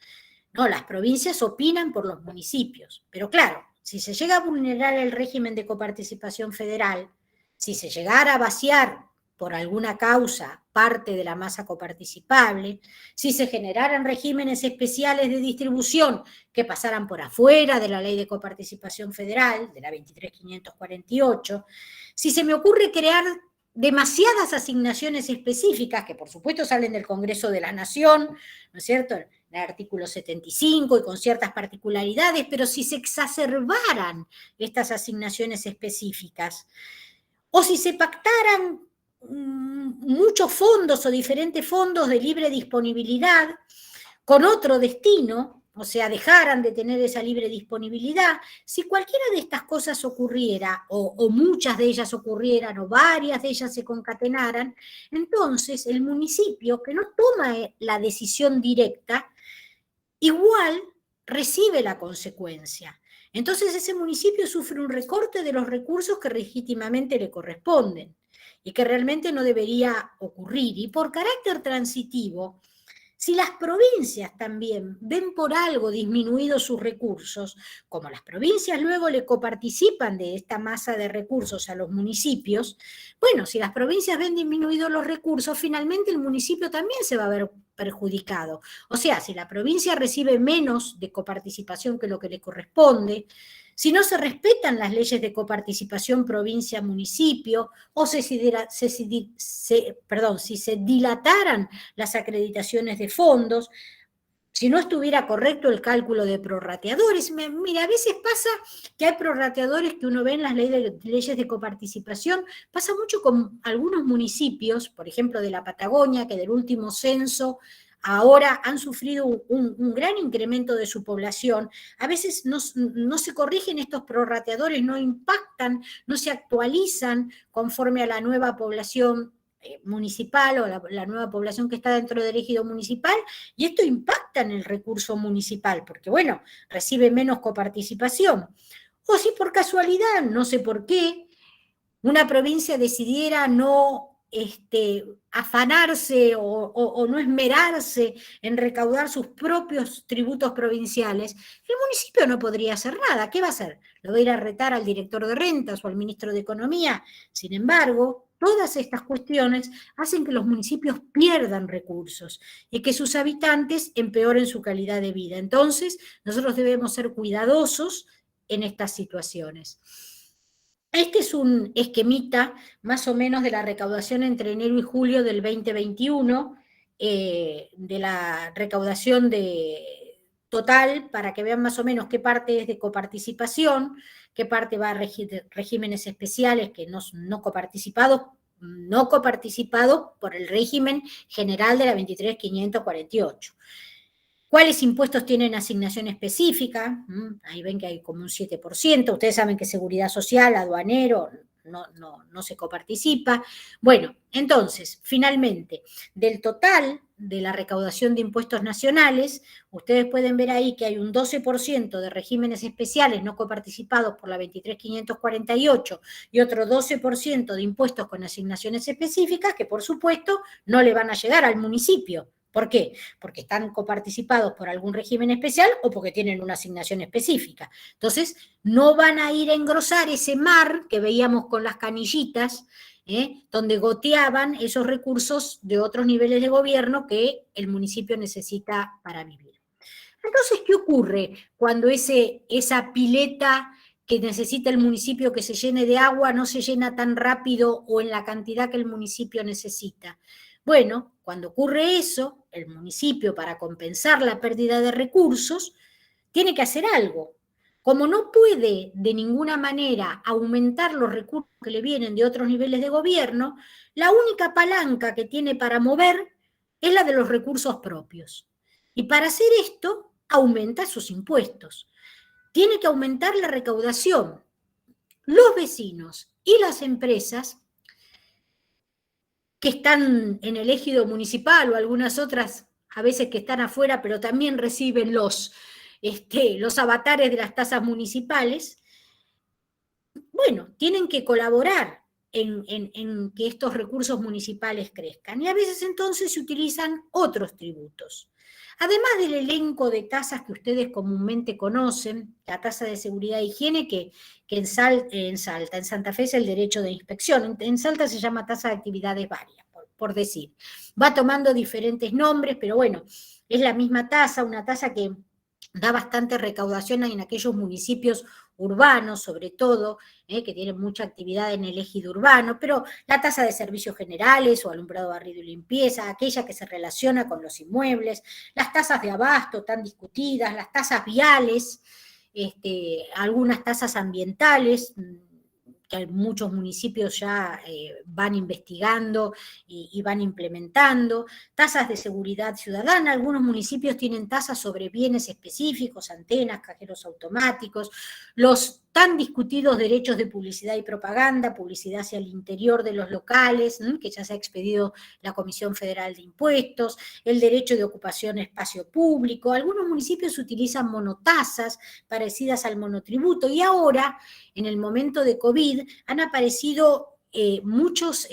No, las provincias opinan por los municipios. Pero claro, si se llega a vulnerar el régimen de coparticipación federal, si se llegara a vaciar por alguna causa parte de la masa coparticipable, si se generaran regímenes especiales de distribución que pasaran por afuera de la ley de coparticipación federal, de la 23.548, si se me ocurre crear demasiadas asignaciones específicas, que por supuesto salen del Congreso de la Nación, ¿no es cierto?, el artículo 75 y con ciertas particularidades, pero si se exacerbaran estas asignaciones específicas, o si se pactaran muchos fondos o diferentes fondos de libre disponibilidad con otro destino, o sea, dejaran de tener esa libre disponibilidad, si cualquiera de estas cosas ocurriera, o muchas de ellas ocurrieran, o varias de ellas se concatenaran, entonces el municipio, que no toma la decisión directa, igual recibe la consecuencia. Entonces ese municipio sufre un recorte de los recursos que legítimamente le corresponden y que realmente no debería ocurrir. Y por carácter transitivo, si las provincias también ven por algo disminuidos sus recursos, como las provincias luego le coparticipan de esta masa de recursos a los municipios, bueno, si las provincias ven disminuidos los recursos, finalmente el municipio también se va a ver perjudicado. O sea, si la provincia recibe menos de coparticipación que lo que le corresponde, si no se respetan las leyes de coparticipación provincia-municipio, o si se dilataran las acreditaciones de fondos, si no estuviera correcto el cálculo de prorrateadores. Mira, a veces pasa que hay prorrateadores que uno ve en las leyes de coparticipación, pasa mucho con algunos municipios, por ejemplo de la Patagonia, que del último censo ahora han sufrido un gran incremento de su población. A veces no se corrigen estos prorrateadores, no impactan, no se actualizan conforme a la nueva población municipal o la nueva población que está dentro del ejido municipal, y esto impacta en el recurso municipal, porque bueno, recibe menos coparticipación. O si por casualidad, no sé por qué, una provincia decidiera no afanarse o no esmerarse en recaudar sus propios tributos provinciales, el municipio no podría hacer nada. ¿Qué va a hacer? ¿Lo va a ir a retar al director de rentas o al ministro de Economía? Sin embargo, todas estas cuestiones hacen que los municipios pierdan recursos y que sus habitantes empeoren su calidad de vida. Entonces, nosotros debemos ser cuidadosos en estas situaciones. Este es un esquemita más o menos de la recaudación entre enero y julio del 2021, de la recaudación total, para que vean más o menos qué parte es de coparticipación, qué parte va a regímenes especiales que no coparticipados por el régimen general de la 23.548. ¿Cuáles impuestos tienen asignación específica? Ahí ven que hay como un 7%. Ustedes saben que seguridad social, aduanero, no se coparticipa. Bueno, entonces, finalmente, del total de la recaudación de impuestos nacionales, ustedes pueden ver ahí que hay un 12% de regímenes especiales no coparticipados por la 23.548 y otro 12% de impuestos con asignaciones específicas que, por supuesto, no le van a llegar al municipio. ¿Por qué? Porque están coparticipados por algún régimen especial o porque tienen una asignación específica. Entonces, no van a ir a engrosar ese mar que veíamos con las canillitas, donde goteaban esos recursos de otros niveles de gobierno que el municipio necesita para vivir. Entonces, ¿qué ocurre cuando esa pileta que necesita el municipio que se llene de agua no se llena tan rápido o en la cantidad que el municipio necesita? Bueno, cuando ocurre eso, el municipio, para compensar la pérdida de recursos, tiene que hacer algo. Como no puede de ninguna manera aumentar los recursos que le vienen de otros niveles de gobierno, la única palanca que tiene para mover es la de los recursos propios. Y para hacer esto, aumenta sus impuestos. Tiene que aumentar la recaudación. Los vecinos y las empresas que están en el ejido municipal o algunas otras a veces que están afuera, pero también reciben los avatares de las tasas municipales, bueno, tienen que colaborar en que estos recursos municipales crezcan. Y a veces entonces se utilizan otros tributos. Además del elenco de tasas que ustedes comúnmente conocen, la tasa de seguridad e higiene, que en Santa Fe es el derecho de inspección, en Salta se llama tasa de actividades varias, por decir. Va tomando diferentes nombres, pero bueno, es la misma tasa, una tasa que da bastante recaudación en aquellos municipios urbanos, sobre todo, que tienen mucha actividad en el ejido urbano, pero la tasa de servicios generales o alumbrado, barrido y limpieza, aquella que se relaciona con los inmuebles, las tasas de abasto tan discutidas, las tasas viales, algunas tasas ambientales, que muchos municipios ya van investigando y van implementando, tasas de seguridad ciudadana, algunos municipios tienen tasas sobre bienes específicos, antenas, cajeros automáticos, los tan discutidos derechos de publicidad y propaganda, publicidad hacia el interior de los locales, que ya se ha expedido la Comisión Federal de Impuestos, el derecho de ocupación de espacio público. Algunos municipios utilizan monotasas parecidas al monotributo y ahora, en el momento de COVID, han aparecido en muchos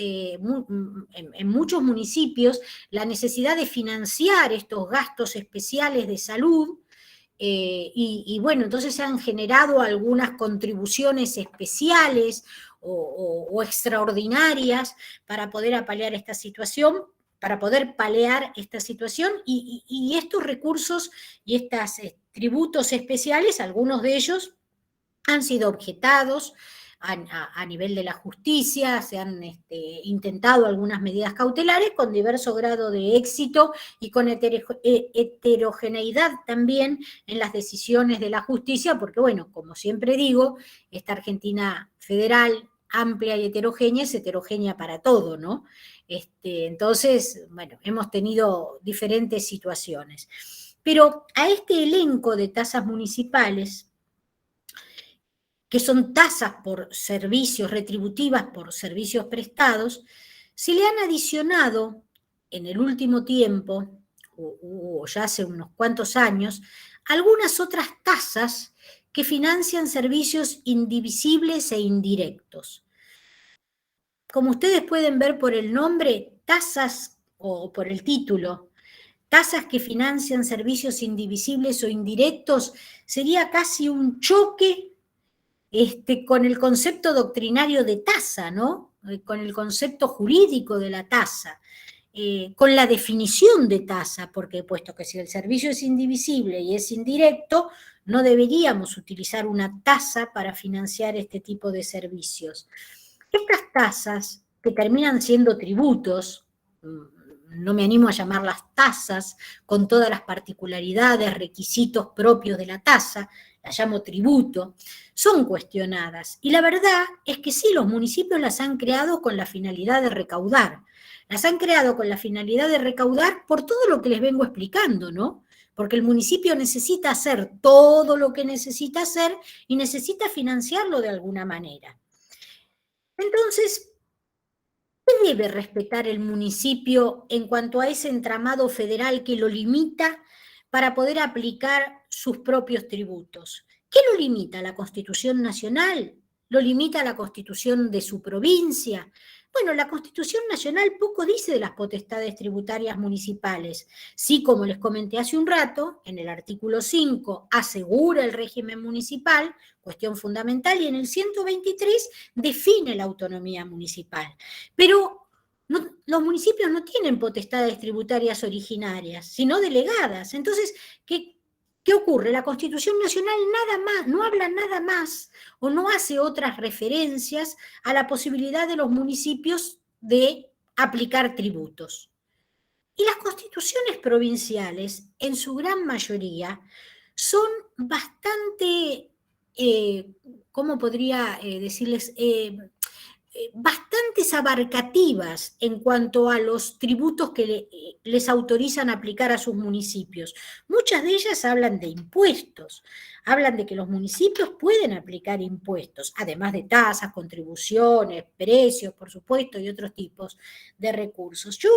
municipios la necesidad de financiar estos gastos especiales de salud. Y bueno, entonces se han generado algunas contribuciones especiales o extraordinarias para poder paliar esta situación, y estos recursos y estos tributos especiales, algunos de ellos han sido objetados a nivel de la justicia, se han intentado algunas medidas cautelares con diverso grado de éxito y con heterogeneidad también en las decisiones de la justicia, porque bueno, como siempre digo, esta Argentina federal, amplia y heterogénea, es heterogénea para todo, ¿no? Entonces, bueno, hemos tenido diferentes situaciones. Pero a este elenco de tasas municipales, que son tasas por servicios, retributivas por servicios prestados, se le han adicionado en el último tiempo, o ya hace unos cuantos años, algunas otras tasas que financian servicios indivisibles e indirectos. como ustedes pueden ver por el nombre, tasas, o por el título, tasas que financian servicios indivisibles o indirectos, sería casi un choque con el concepto doctrinario de tasa, ¿no? Con el concepto jurídico de la tasa, con la definición de tasa, porque puesto que si el servicio es indivisible y es indirecto, no deberíamos utilizar una tasa para financiar este tipo de servicios. Estas tasas, que terminan siendo tributos, no me animo a llamarlas tasas, con todas las particularidades, requisitos propios de la tasa, las llamo tributo, son cuestionadas. Y la verdad es que sí, los municipios las han creado con la finalidad de recaudar. Las han creado con la finalidad de recaudar por todo lo que les vengo explicando, ¿no? Porque el municipio necesita hacer todo lo que necesita hacer y necesita financiarlo de alguna manera. Entonces, ¿qué debe respetar el municipio en cuanto a ese entramado federal que lo limita para poder aplicar sus propios tributos? ¿Qué lo limita? ¿La Constitución Nacional? ¿Lo limita la Constitución de su provincia? Bueno, la Constitución Nacional poco dice de las potestades tributarias municipales. Sí, como les comenté hace un rato, en el artículo 5 asegura el régimen municipal, cuestión fundamental, y en el 123 define la autonomía municipal. Pero los municipios no tienen potestades tributarias originarias, sino delegadas. Entonces, ¿qué ocurre? La Constitución Nacional nada más, no habla nada más o no hace otras referencias a la posibilidad de los municipios de aplicar tributos. Y las constituciones provinciales, en su gran mayoría, son bastante, ¿cómo podría decirles? Bastante abarcativas en cuanto a los tributos que les autorizan aplicar a sus municipios. Muchas de ellas hablan de impuestos, hablan de que los municipios pueden aplicar impuestos, además de tasas, contribuciones, precios, por supuesto, y otros tipos de recursos. Yo,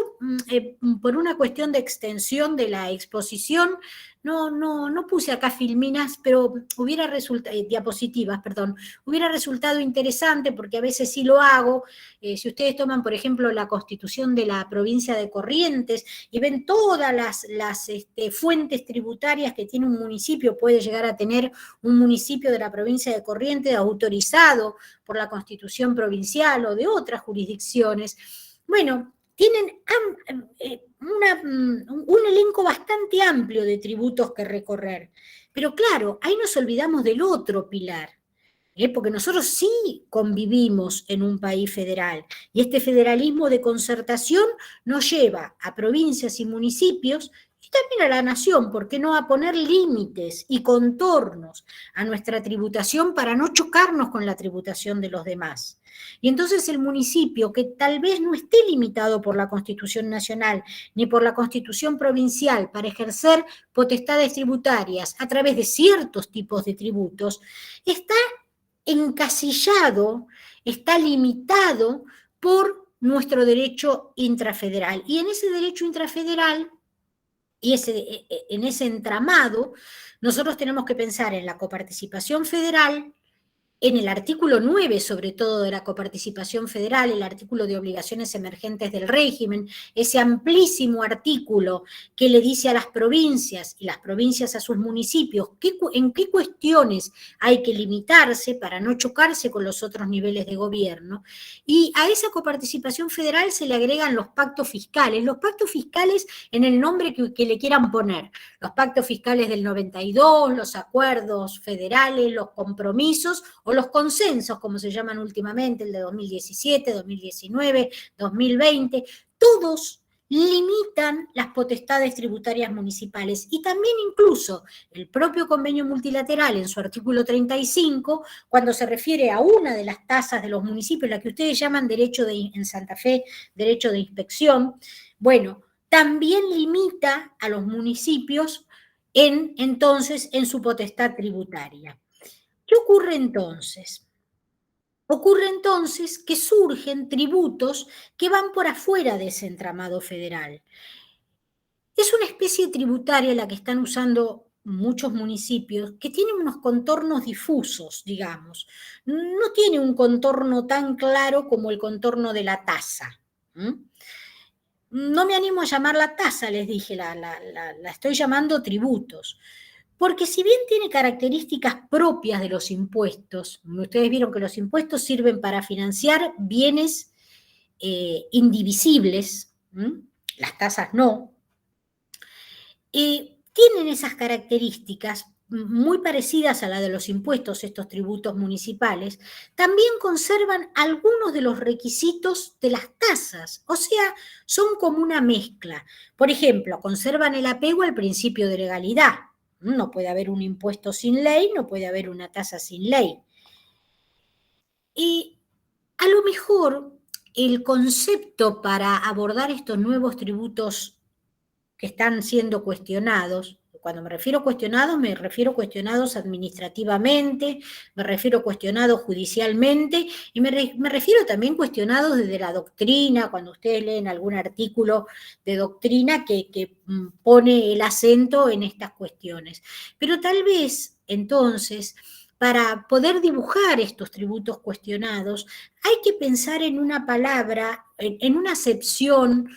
por una cuestión de extensión de la exposición, no puse acá filminas, pero hubiera resultado, diapositivas, perdón, hubiera resultado interesante, porque a veces sí lo hago. Si ustedes toman, por ejemplo, la Constitución de la provincia de Corrientes y ven todas las fuentes tributarias que tiene un municipio, puede llegar a tener un municipio de la provincia de Corrientes autorizado por la Constitución provincial o de otras jurisdicciones. Bueno, tienen un elenco bastante amplio de tributos que recorrer. Pero claro, ahí nos olvidamos del otro pilar, porque nosotros sí convivimos en un país federal, y este federalismo de concertación nos lleva a provincias y municipios, y también a la nación, ¿por qué no?, a poner límites y contornos a nuestra tributación para no chocarnos con la tributación de los demás. Y entonces el municipio, que tal vez no esté limitado por la Constitución Nacional ni por la Constitución Provincial para ejercer potestades tributarias a través de ciertos tipos de tributos, está encasillado, está limitado por nuestro derecho intrafederal. Y en ese derecho intrafederal y en ese entramado, nosotros tenemos que pensar en la coparticipación federal, en el artículo 9, sobre todo, de la coparticipación federal, el artículo de obligaciones emergentes del régimen, ese amplísimo artículo que le dice a las provincias y las provincias a sus municipios en qué cuestiones hay que limitarse para no chocarse con los otros niveles de gobierno. Y a esa coparticipación federal se le agregan los pactos fiscales en el nombre que le quieran poner, los pactos fiscales del 92, los acuerdos federales, los compromisos o los consensos, como se llaman últimamente, el de 2017, 2019, 2020, todos limitan las potestades tributarias municipales. Y también incluso el propio convenio multilateral, en su artículo 35, cuando se refiere a una de las tasas de los municipios, la que ustedes llaman en Santa Fe, derecho de inspección, bueno, también limita a los municipios entonces en su potestad tributaria. ¿Qué ocurre entonces? Ocurre entonces que surgen tributos que van por afuera de ese entramado federal. Es una especie tributaria la que están usando muchos municipios que tienen unos contornos difusos, digamos. No tiene un contorno tan claro como el contorno de la tasa. No me animo a llamarla tasa, les dije, la estoy llamando tributos. Porque si bien tiene características propias de los impuestos, ustedes vieron que los impuestos sirven para financiar bienes indivisibles, las tasas no, tienen esas características muy parecidas a la de los impuestos, estos tributos municipales, también conservan algunos de los requisitos de las tasas, o sea, son como una mezcla. Por ejemplo, conservan el apego al principio de legalidad. No puede haber un impuesto sin ley, no puede haber una tasa sin ley. Y a lo mejor el concepto para abordar estos nuevos tributos que están siendo cuestionados, cuando me refiero a cuestionados administrativamente, me refiero a cuestionados judicialmente, y me refiero también cuestionados desde la doctrina, cuando ustedes leen algún artículo de doctrina que pone el acento en estas cuestiones. Pero tal vez, entonces, para poder dibujar estos tributos cuestionados, hay que pensar en una palabra, en una acepción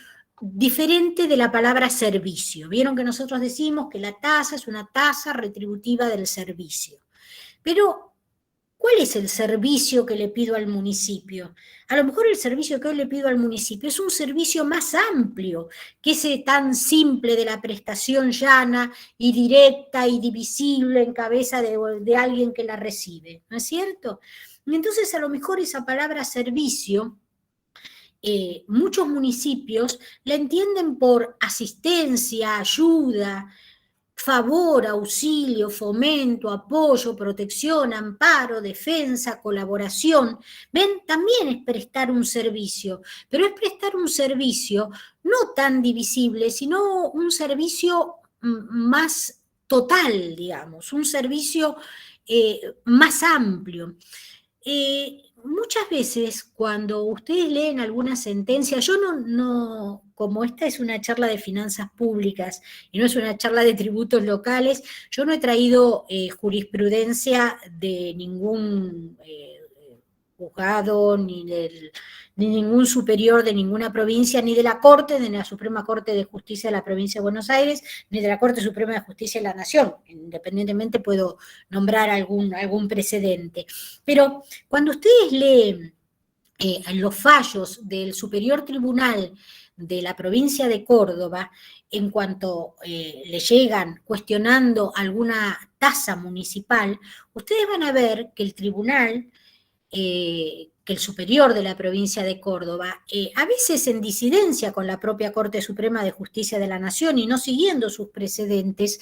diferente de la palabra servicio. Vieron que nosotros decimos que la tasa es una tasa retributiva del servicio. Pero, ¿cuál es el servicio que le pido al municipio? A lo mejor el servicio que hoy le pido al municipio es un servicio más amplio que ese tan simple de la prestación llana y directa y divisible en cabeza de alguien que la recibe, ¿no es cierto? Entonces, a lo mejor esa palabra servicio, muchos municipios la entienden por asistencia, ayuda, favor, auxilio, fomento, apoyo, protección, amparo, defensa, colaboración. ¿Ven? También es prestar un servicio, pero es prestar un servicio no tan divisible, sino un servicio más total, digamos, un servicio más amplio. Muchas veces cuando ustedes leen alguna sentencia, yo no, como esta es una charla de finanzas públicas y no es una charla de tributos locales, yo no he traído jurisprudencia de ningún juzgado, ni ningún superior de ninguna provincia, ni de la Corte, ni de la Suprema Corte de Justicia de la Provincia de Buenos Aires, ni de la Corte Suprema de Justicia de la Nación. Independientemente puedo nombrar algún precedente. Pero cuando ustedes leen los fallos del Superior Tribunal de la provincia de Córdoba, en cuanto le llegan cuestionando alguna tasa municipal, ustedes van a ver que el tribunal, que el superior de la provincia de Córdoba, a veces en disidencia con la propia Corte Suprema de Justicia de la Nación y no siguiendo sus precedentes,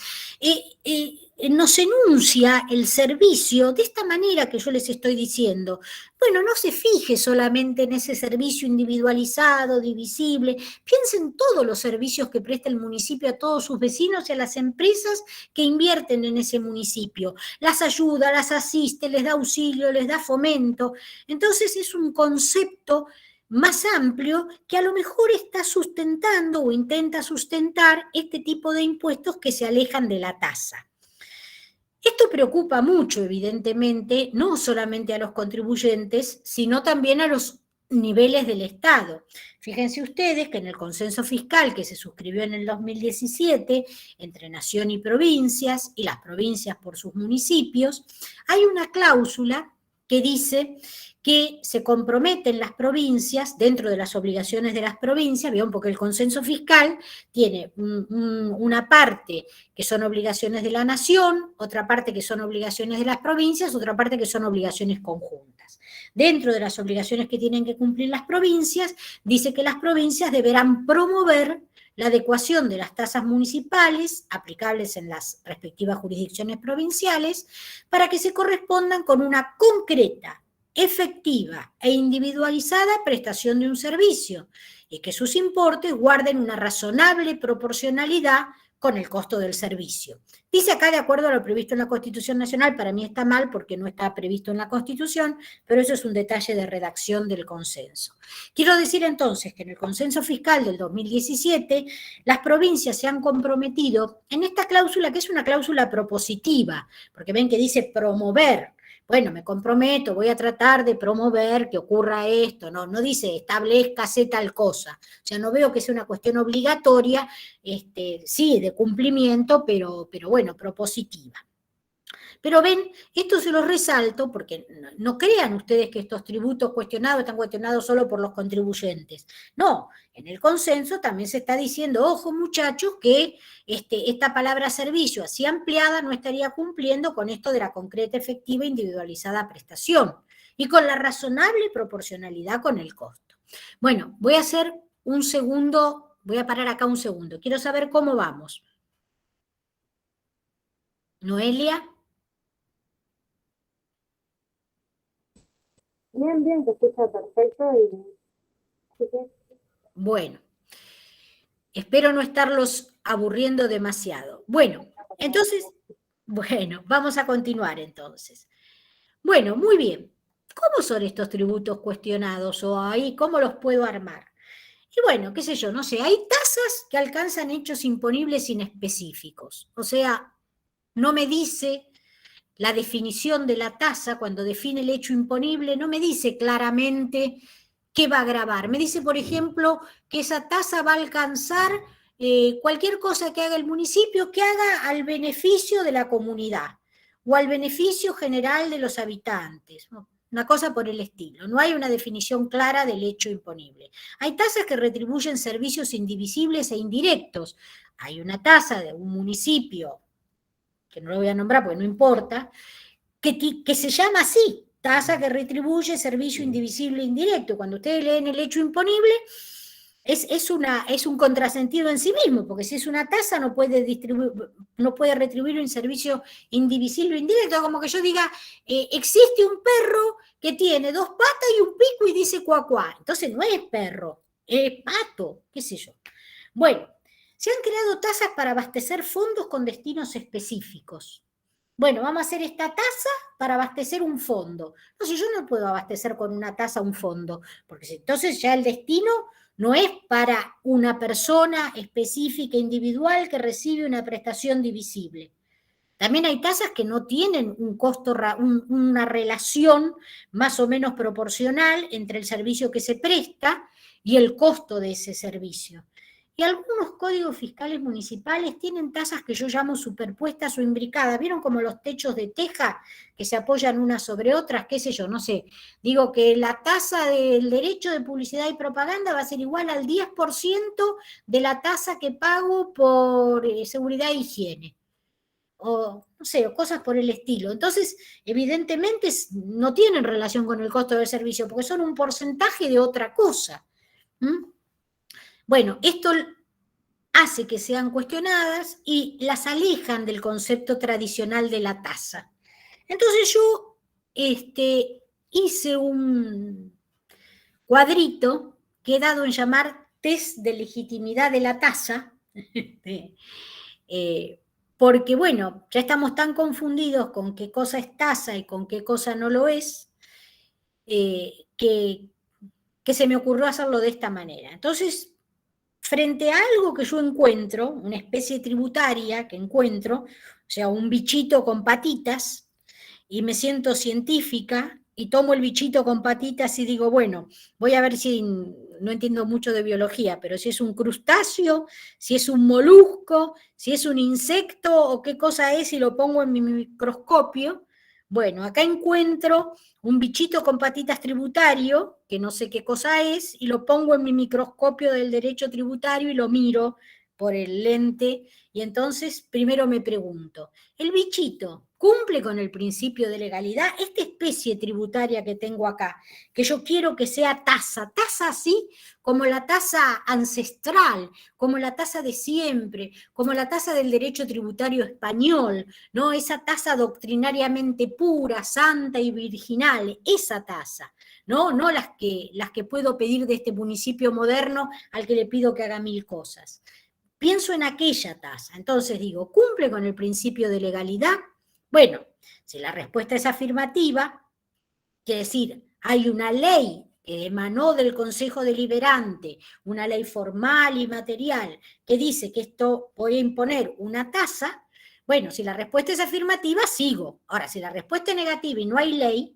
nos enuncia el servicio de esta manera que yo les estoy diciendo. Bueno, no se fije solamente en ese servicio individualizado, divisible, piense en todos los servicios que presta el municipio a todos sus vecinos y a las empresas que invierten en ese municipio. Las ayuda, las asiste, les da auxilio, les da fomento. Entonces es un concepto más amplio que a lo mejor está sustentando o intenta sustentar este tipo de impuestos que se alejan de la tasa. Esto preocupa mucho, evidentemente, no solamente a los contribuyentes, sino también a los niveles del Estado. Fíjense ustedes que en el consenso fiscal que se suscribió en el 2017 entre nación y provincias, y las provincias por sus municipios, hay una cláusula que dice que se comprometen las provincias, dentro de las obligaciones de las provincias, ¿vieron? Porque el consenso fiscal tiene una parte que son obligaciones de la nación, otra parte que son obligaciones de las provincias, otra parte que son obligaciones conjuntas. Dentro de las obligaciones que tienen que cumplir las provincias, dice que las provincias deberán promover la adecuación de las tasas municipales aplicables en las respectivas jurisdicciones provinciales para que se correspondan con una concreta, efectiva e individualizada prestación de un servicio y que sus importes guarden una razonable proporcionalidad con el costo del servicio. Dice acá, de acuerdo a lo previsto en la Constitución Nacional, para mí está mal porque no está previsto en la Constitución, pero eso es un detalle de redacción del consenso. Quiero decir entonces que en el consenso fiscal del 2017, las provincias se han comprometido en esta cláusula, que es una cláusula propositiva, porque ven que dice promover. Bueno, me comprometo, voy a tratar de promover que ocurra esto, no dice establezcase tal cosa. O sea, no veo que sea una cuestión obligatoria, sí, de cumplimiento, pero bueno, propositiva. Pero ven, esto se lo resalto porque no crean ustedes que estos tributos cuestionados están cuestionados solo por los contribuyentes. No, en el consenso también se está diciendo, ojo muchachos, que esta palabra servicio así ampliada no estaría cumpliendo con esto de la concreta, efectiva, individualizada prestación y con la razonable proporcionalidad con el costo. Bueno, voy a hacer un segundo, voy a parar acá un segundo. Quiero saber cómo vamos. Noelia. Bien, se escucha perfecto y... Bueno, espero no estarlos aburriendo demasiado. Bueno, entonces, vamos a continuar entonces. Bueno, muy bien. ¿Cómo son estos tributos cuestionados o ahí cómo los puedo armar? Y bueno, qué sé yo, no sé, hay tasas que alcanzan hechos imponibles inespecíficos. O sea, no me dice la definición de la tasa, cuando define el hecho imponible, no me dice claramente qué va a gravar. Me dice, por ejemplo, que esa tasa va a alcanzar cualquier cosa que haga el municipio, que haga al beneficio de la comunidad o al beneficio general de los habitantes. Una cosa por el estilo. No hay una definición clara del hecho imponible. Hay tasas que retribuyen servicios indivisibles e indirectos. Hay una tasa de un municipio, que no lo voy a nombrar porque no importa, que se llama así, tasa que retribuye servicio indivisible e indirecto. Cuando ustedes leen el hecho imponible, es un contrasentido en sí mismo, porque si es una tasa no puede retribuir un servicio indivisible e indirecto, como que yo diga, existe un perro que tiene 2 patas y un pico y dice cuá cuá. Entonces no es perro, es pato, qué sé yo. Bueno, se han creado tasas para abastecer fondos con destinos específicos. Bueno, vamos a hacer esta tasa para abastecer un fondo. No sé, yo no puedo abastecer con una tasa un fondo, porque entonces ya el destino no es para una persona específica, individual, que recibe una prestación divisible. También hay tasas que no tienen un costo, una relación más o menos proporcional entre el servicio que se presta y el costo de ese servicio. Y algunos códigos fiscales municipales tienen tasas que yo llamo superpuestas o imbricadas. ¿Vieron como los techos de teja que se apoyan unas sobre otras? ¿Qué sé yo? No sé. Digo que la tasa del derecho de publicidad y propaganda va a ser igual al 10% de la tasa que pago por seguridad e higiene. O no sé, o cosas por el estilo. Entonces, evidentemente no tienen relación con el costo del servicio, porque son un porcentaje de otra cosa. Bueno, esto hace que sean cuestionadas y las alejan del concepto tradicional de la tasa. Entonces yo hice un cuadrito que he dado en llamar test de legitimidad de la tasa, porque bueno, ya estamos tan confundidos con qué cosa es tasa y con qué cosa no lo es, que se me ocurrió hacerlo de esta manera. Entonces, frente a algo que yo encuentro, una especie tributaria que encuentro, o sea, un bichito con patitas, y me siento científica, y tomo el bichito con patitas y digo, bueno, voy a ver si, no entiendo mucho de biología, pero si es un crustáceo, si es un molusco, si es un insecto, o qué cosa es, y lo pongo en mi microscopio. Bueno, acá encuentro un bichito con patitas tributario, que no sé qué cosa es, y lo pongo en mi microscopio del derecho tributario y lo miro por el lente, y entonces primero me pregunto, ¿el bichito cumple con el principio de legalidad? Esta especie tributaria que tengo acá, que yo quiero que sea tasa así como la tasa ancestral, como la tasa de siempre, como la tasa del derecho tributario español, ¿no? Esa tasa doctrinariamente pura, santa y virginal, esa tasa, no las que puedo pedir de este municipio moderno al que le pido que haga 1000 cosas. pienso en aquella tasa. Entonces digo, ¿cumple con el principio de legalidad? Bueno, si la respuesta es afirmativa, quiere decir, hay una ley que emanó del Consejo Deliberante, una ley formal y material, que dice que esto voy a imponer una tasa. Bueno, si la respuesta es afirmativa, sigo. Ahora, si la respuesta es negativa y no hay ley,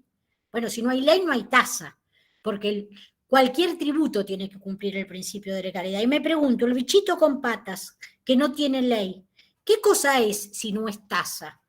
bueno, si no hay ley, no hay tasa, porque cualquier tributo tiene que cumplir el principio de legalidad. Y me pregunto, el bichito con patas que no tiene ley, ¿qué cosa es si no es tasa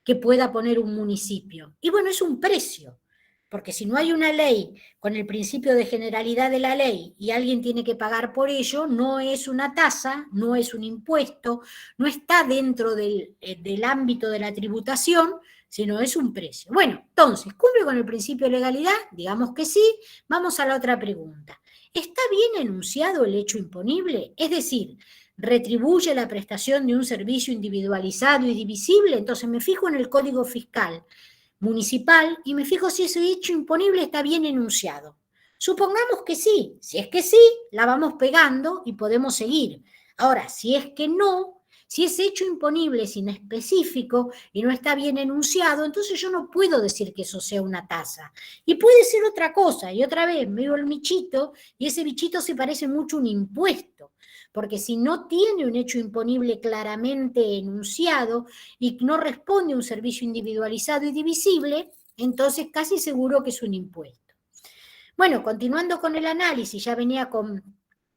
que pueda poner un municipio? Y bueno, es un precio, porque si no hay una ley con el principio de generalidad de la ley y alguien tiene que pagar por ello, no es una tasa, no es un impuesto, no está dentro del ámbito de la tributación, sino es un precio. Bueno, entonces, ¿cumple con el principio de legalidad? Digamos que sí. Vamos a la otra pregunta. ¿Está bien enunciado el hecho imponible? Es decir, ¿retribuye la prestación de un servicio individualizado y divisible? Entonces me fijo en el Código Fiscal Municipal y me fijo si ese hecho imponible está bien enunciado. Supongamos que sí. Si es que sí, la vamos pegando y podemos seguir. Ahora, si es que no, si ese hecho imponible es inespecífico y no está bien enunciado, entonces yo no puedo decir que eso sea una tasa. Y puede ser otra cosa, y otra vez me veo el bichito, y ese bichito se parece mucho a un impuesto, porque si no tiene un hecho imponible claramente enunciado y no responde a un servicio individualizado y divisible, entonces casi seguro que es un impuesto. Bueno, continuando con el análisis, ya venía con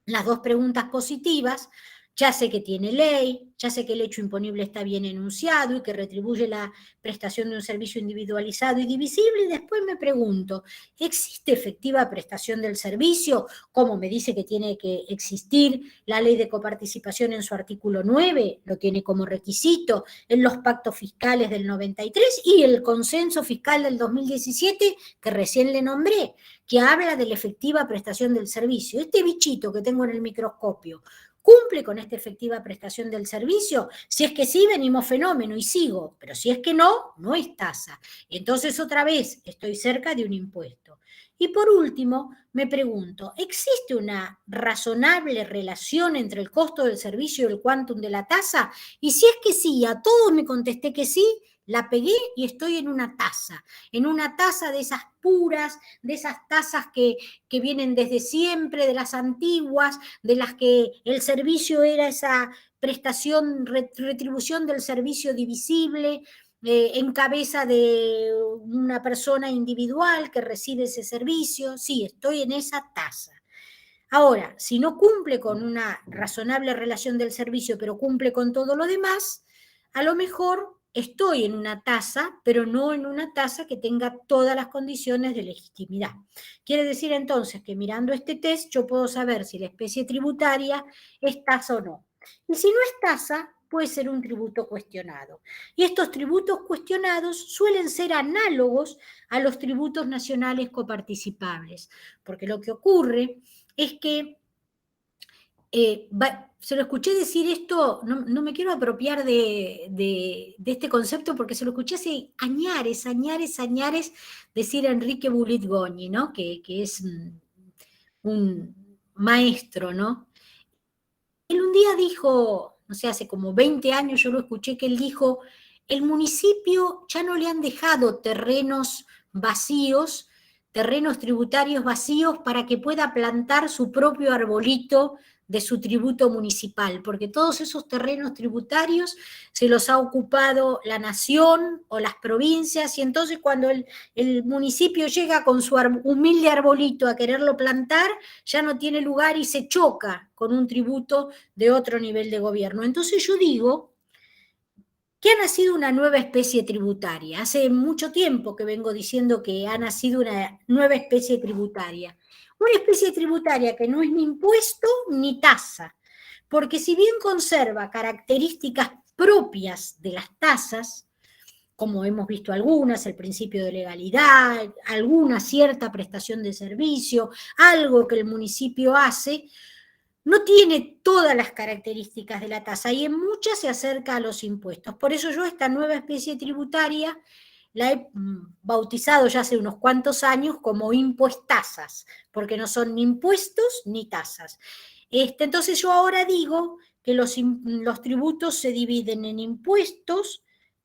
las dos preguntas positivas. Ya sé que tiene ley, ya sé que el hecho imponible está bien enunciado y que retribuye la prestación de un servicio individualizado y divisible, y después me pregunto, ¿existe efectiva prestación del servicio? Como me dice que tiene que existir la ley de coparticipación en su artículo 9, lo tiene como requisito, en los pactos fiscales del 93 y el consenso fiscal del 2017 que recién le nombré, que habla de la efectiva prestación del servicio. Este bichito que tengo en el microscopio, ¿cumple con esta efectiva prestación del servicio? Si es que sí, venimos fenómeno y sigo, pero si es que no, no es tasa. Entonces otra vez estoy cerca de un impuesto. Y por último, me pregunto, ¿existe una razonable relación entre el costo del servicio y el quantum de la tasa? Y si es que sí, a todos me contesté que sí, la pegué y estoy en una tasa de esas puras, de esas tasas que vienen desde siempre, de las antiguas, de las que el servicio era esa prestación, retribución del servicio divisible, en cabeza de una persona individual que recibe ese servicio. Sí, estoy en esa tasa. Ahora, si no cumple con una razonable relación del servicio, pero cumple con todo lo demás, a lo mejor estoy en una tasa, pero no en una tasa que tenga todas las condiciones de legitimidad. Quiere decir entonces que mirando este test yo puedo saber si la especie tributaria es tasa o no. Y si no es tasa, puede ser un tributo cuestionado. Y estos tributos cuestionados suelen ser análogos a los tributos nacionales coparticipables, porque lo que ocurre es que se lo escuché decir esto, no me quiero apropiar de este concepto porque se lo escuché hace añares decir a Enrique Bullit-Goñi, ¿no? que es un maestro, ¿no? Él un día dijo, no sé, hace como 20 años yo lo escuché, que él dijo, el municipio ya no le han dejado terrenos vacíos, terrenos tributarios vacíos para que pueda plantar su propio arbolito de su tributo municipal, porque todos esos terrenos tributarios se los ha ocupado la nación o las provincias, y entonces cuando el municipio llega con su humilde arbolito a quererlo plantar, ya no tiene lugar y se choca con un tributo de otro nivel de gobierno. Entonces yo digo que ha nacido una nueva especie tributaria. Hace mucho tiempo que vengo diciendo que ha nacido una nueva especie tributaria. Una especie tributaria que no es ni impuesto ni tasa, porque si bien conserva características propias de las tasas, como hemos visto algunas, el principio de legalidad, alguna cierta prestación de servicio, algo que el municipio hace, no tiene todas las características de la tasa y en muchas se acerca a los impuestos. Por eso yo esta nueva especie tributaria la he bautizado ya hace unos cuantos años como impuestasas, porque no son ni impuestos ni tasas. Entonces yo ahora digo que los tributos se dividen en impuestos,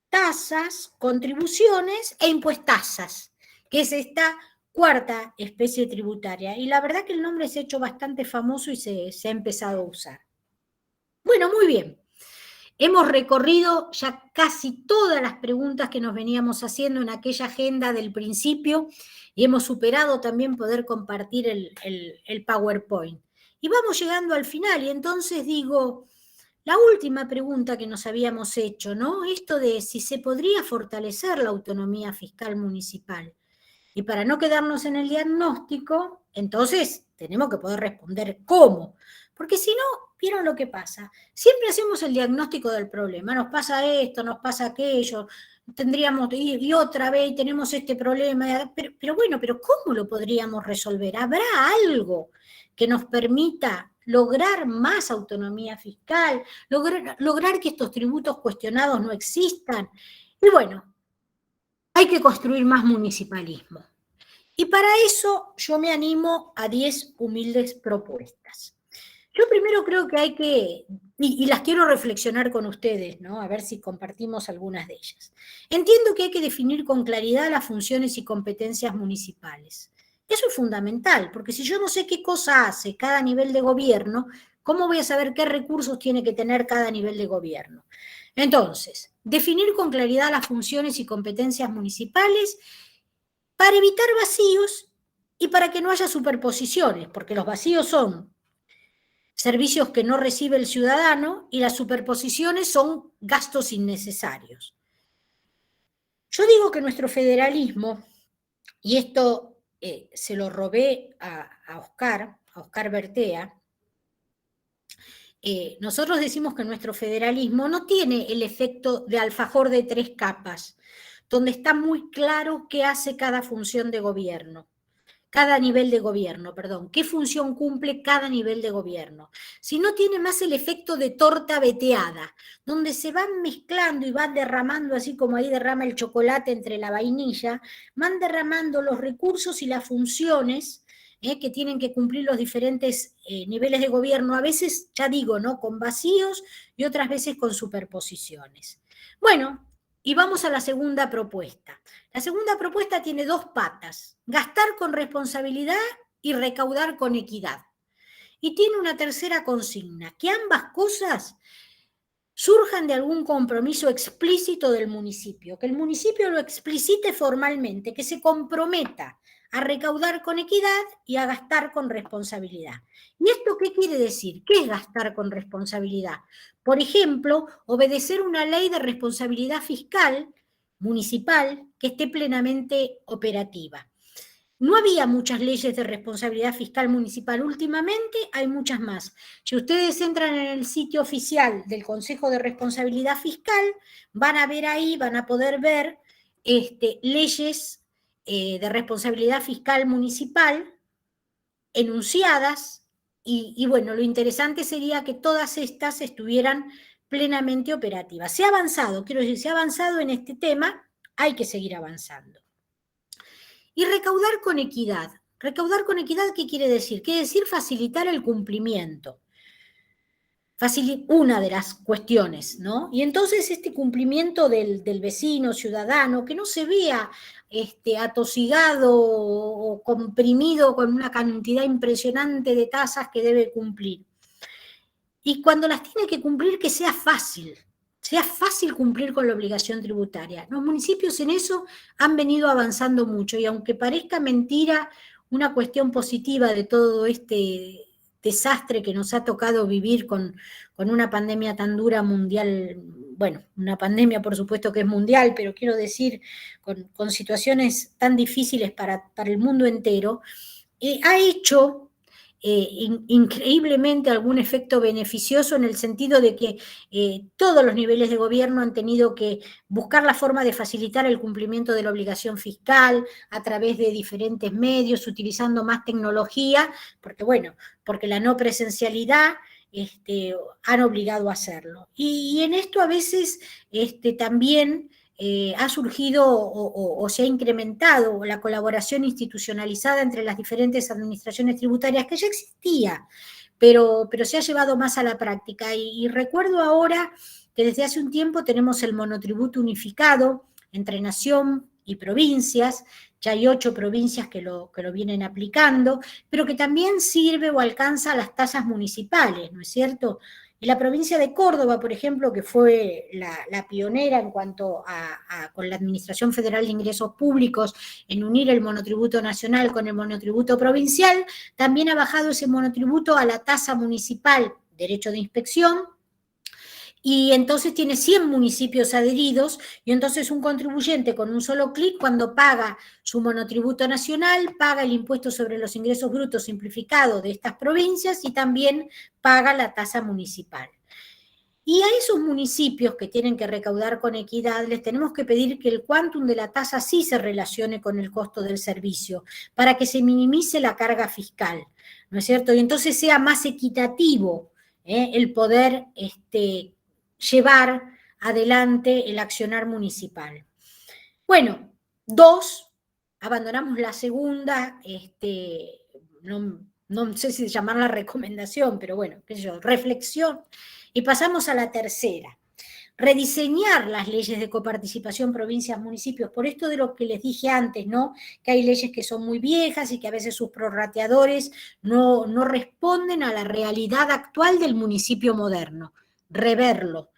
tasas, contribuciones e impuestasas, que es esta cuarta especie tributaria. Y la verdad que el nombre se ha hecho bastante famoso y se ha empezado a usar. Bueno, muy bien. Hemos recorrido ya casi todas las preguntas que nos veníamos haciendo en aquella agenda del principio y hemos superado también poder compartir el PowerPoint. Y vamos llegando al final y entonces digo, la última pregunta que nos habíamos hecho, ¿no? Esto de si se podría fortalecer la autonomía fiscal municipal. Y para no quedarnos en el diagnóstico, entonces tenemos que poder responder cómo. Porque si no, ¿vieron lo que pasa? Siempre hacemos el diagnóstico del problema. Nos pasa esto, nos pasa aquello, tendríamos, y otra vez tenemos este problema. Pero bueno, ¿pero cómo lo podríamos resolver? ¿Habrá algo que nos permita lograr más autonomía fiscal, lograr que estos tributos cuestionados no existan? Y bueno, hay que construir más municipalismo. Y para eso yo me animo a 10 humildes propuestas. Yo primero creo que hay que, y las quiero reflexionar con ustedes, ¿no? A ver si compartimos algunas de ellas. Entiendo que hay que definir con claridad las funciones y competencias municipales. Eso es fundamental, porque si yo no sé qué cosa hace cada nivel de gobierno, ¿cómo voy a saber qué recursos tiene que tener cada nivel de gobierno? Entonces, definir con claridad las funciones y competencias municipales para evitar vacíos y para que no haya superposiciones, porque los vacíos son servicios que no recibe el ciudadano y las superposiciones son gastos innecesarios. Yo digo que nuestro federalismo, y esto se lo robé a Oscar Bertea, nosotros decimos que nuestro federalismo no tiene el efecto de alfajor de 3 capas, donde está muy claro qué hace cada función de gobierno. Cada nivel de gobierno, perdón, qué función cumple cada nivel de gobierno. Si no tiene más el efecto de torta veteada, donde se van mezclando y van derramando, así como ahí derrama el chocolate entre la vainilla, van derramando los recursos y las funciones que tienen que cumplir los diferentes niveles de gobierno, a veces, ya digo, ¿no?, con vacíos y otras veces con superposiciones. Bueno, y vamos a la segunda propuesta. La segunda propuesta tiene 2 patas: gastar con responsabilidad y recaudar con equidad. Y tiene una tercera consigna: que ambas cosas surjan de algún compromiso explícito del municipio, que el municipio lo explicite formalmente, que se comprometa a recaudar con equidad y a gastar con responsabilidad. ¿Y esto qué quiere decir? ¿Qué es gastar con responsabilidad? Por ejemplo, obedecer una ley de responsabilidad fiscal municipal que esté plenamente operativa. No había muchas leyes de responsabilidad fiscal municipal últimamente, hay muchas más. Si ustedes entran en el sitio oficial del Consejo de Responsabilidad Fiscal, van a ver ahí, van a poder ver leyes de responsabilidad fiscal municipal enunciadas y bueno, lo interesante sería que todas estas estuvieran plenamente operativas. Se ha avanzado, quiero decir, se ha avanzado en este tema, hay que seguir avanzando. Y recaudar con equidad. Recaudar con equidad, ¿qué quiere decir? Quiere decir facilitar el cumplimiento. Una de las cuestiones, ¿no? Y entonces este cumplimiento del vecino, ciudadano, que no se vea atosigado o comprimido con una cantidad impresionante de tasas que debe cumplir. Y cuando las tiene que cumplir, que sea fácil cumplir con la obligación tributaria. Los municipios en eso han venido avanzando mucho, y aunque parezca mentira, una cuestión positiva de todo este desastre que nos ha tocado vivir con una pandemia tan dura mundial, bueno, una pandemia por supuesto que es mundial, pero quiero decir, con situaciones tan difíciles para el mundo entero, ha hecho increíblemente algún efecto beneficioso en el sentido de que todos los niveles de gobierno han tenido que buscar la forma de facilitar el cumplimiento de la obligación fiscal a través de diferentes medios, utilizando más tecnología, porque la no presencialidad han obligado a hacerlo. Y en esto a veces también ha surgido o se ha incrementado la colaboración institucionalizada entre las diferentes administraciones tributarias, que ya existía, pero se ha llevado más a la práctica. Y recuerdo ahora que desde hace un tiempo tenemos el monotributo unificado entre nación y provincias. Ya hay 8 provincias que lo vienen aplicando, pero que también sirve o alcanza las tasas municipales, ¿no es cierto? En la provincia de Córdoba, por ejemplo, que fue la pionera en cuanto con la Administración Federal de Ingresos Públicos en unir el monotributo nacional con el monotributo provincial, también ha bajado ese monotributo a la tasa municipal, derecho de inspección, y entonces tiene 100 municipios adheridos, y entonces un contribuyente con un solo clic, cuando paga su monotributo nacional, paga el impuesto sobre los ingresos brutos simplificado de estas provincias y también paga la tasa municipal. Y a esos municipios que tienen que recaudar con equidad, les tenemos que pedir que el quantum de la tasa sí se relacione con el costo del servicio, para que se minimice la carga fiscal, ¿no es cierto? Y entonces sea más equitativo el poder llevar adelante el accionar municipal. Bueno, 2, abandonamos la segunda, no sé si llamarla recomendación, pero bueno, qué sé yo, reflexión, y pasamos a la tercera. Rediseñar las leyes de coparticipación provincias, municipios, por esto de lo que les dije antes, ¿no? Que hay leyes que son muy viejas y que a veces sus prorrateadores no responden a la realidad actual del municipio moderno. Reverlo.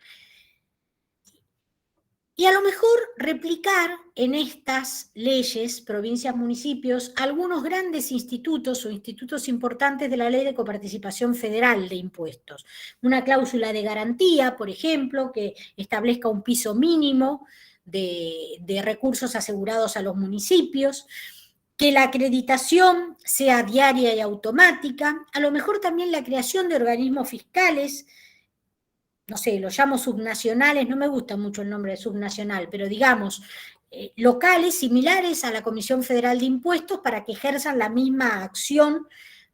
Y a lo mejor replicar en estas leyes, provincias, municipios, algunos grandes institutos o institutos importantes de la Ley de Coparticipación Federal de Impuestos. Una cláusula de garantía, por ejemplo, que establezca un piso mínimo de recursos asegurados a los municipios, que la acreditación sea diaria y automática, a lo mejor también la creación de organismos fiscales, no sé, lo llamo subnacionales, no me gusta mucho el nombre de subnacional, pero digamos, locales similares a la Comisión Federal de Impuestos para que ejerzan la misma acción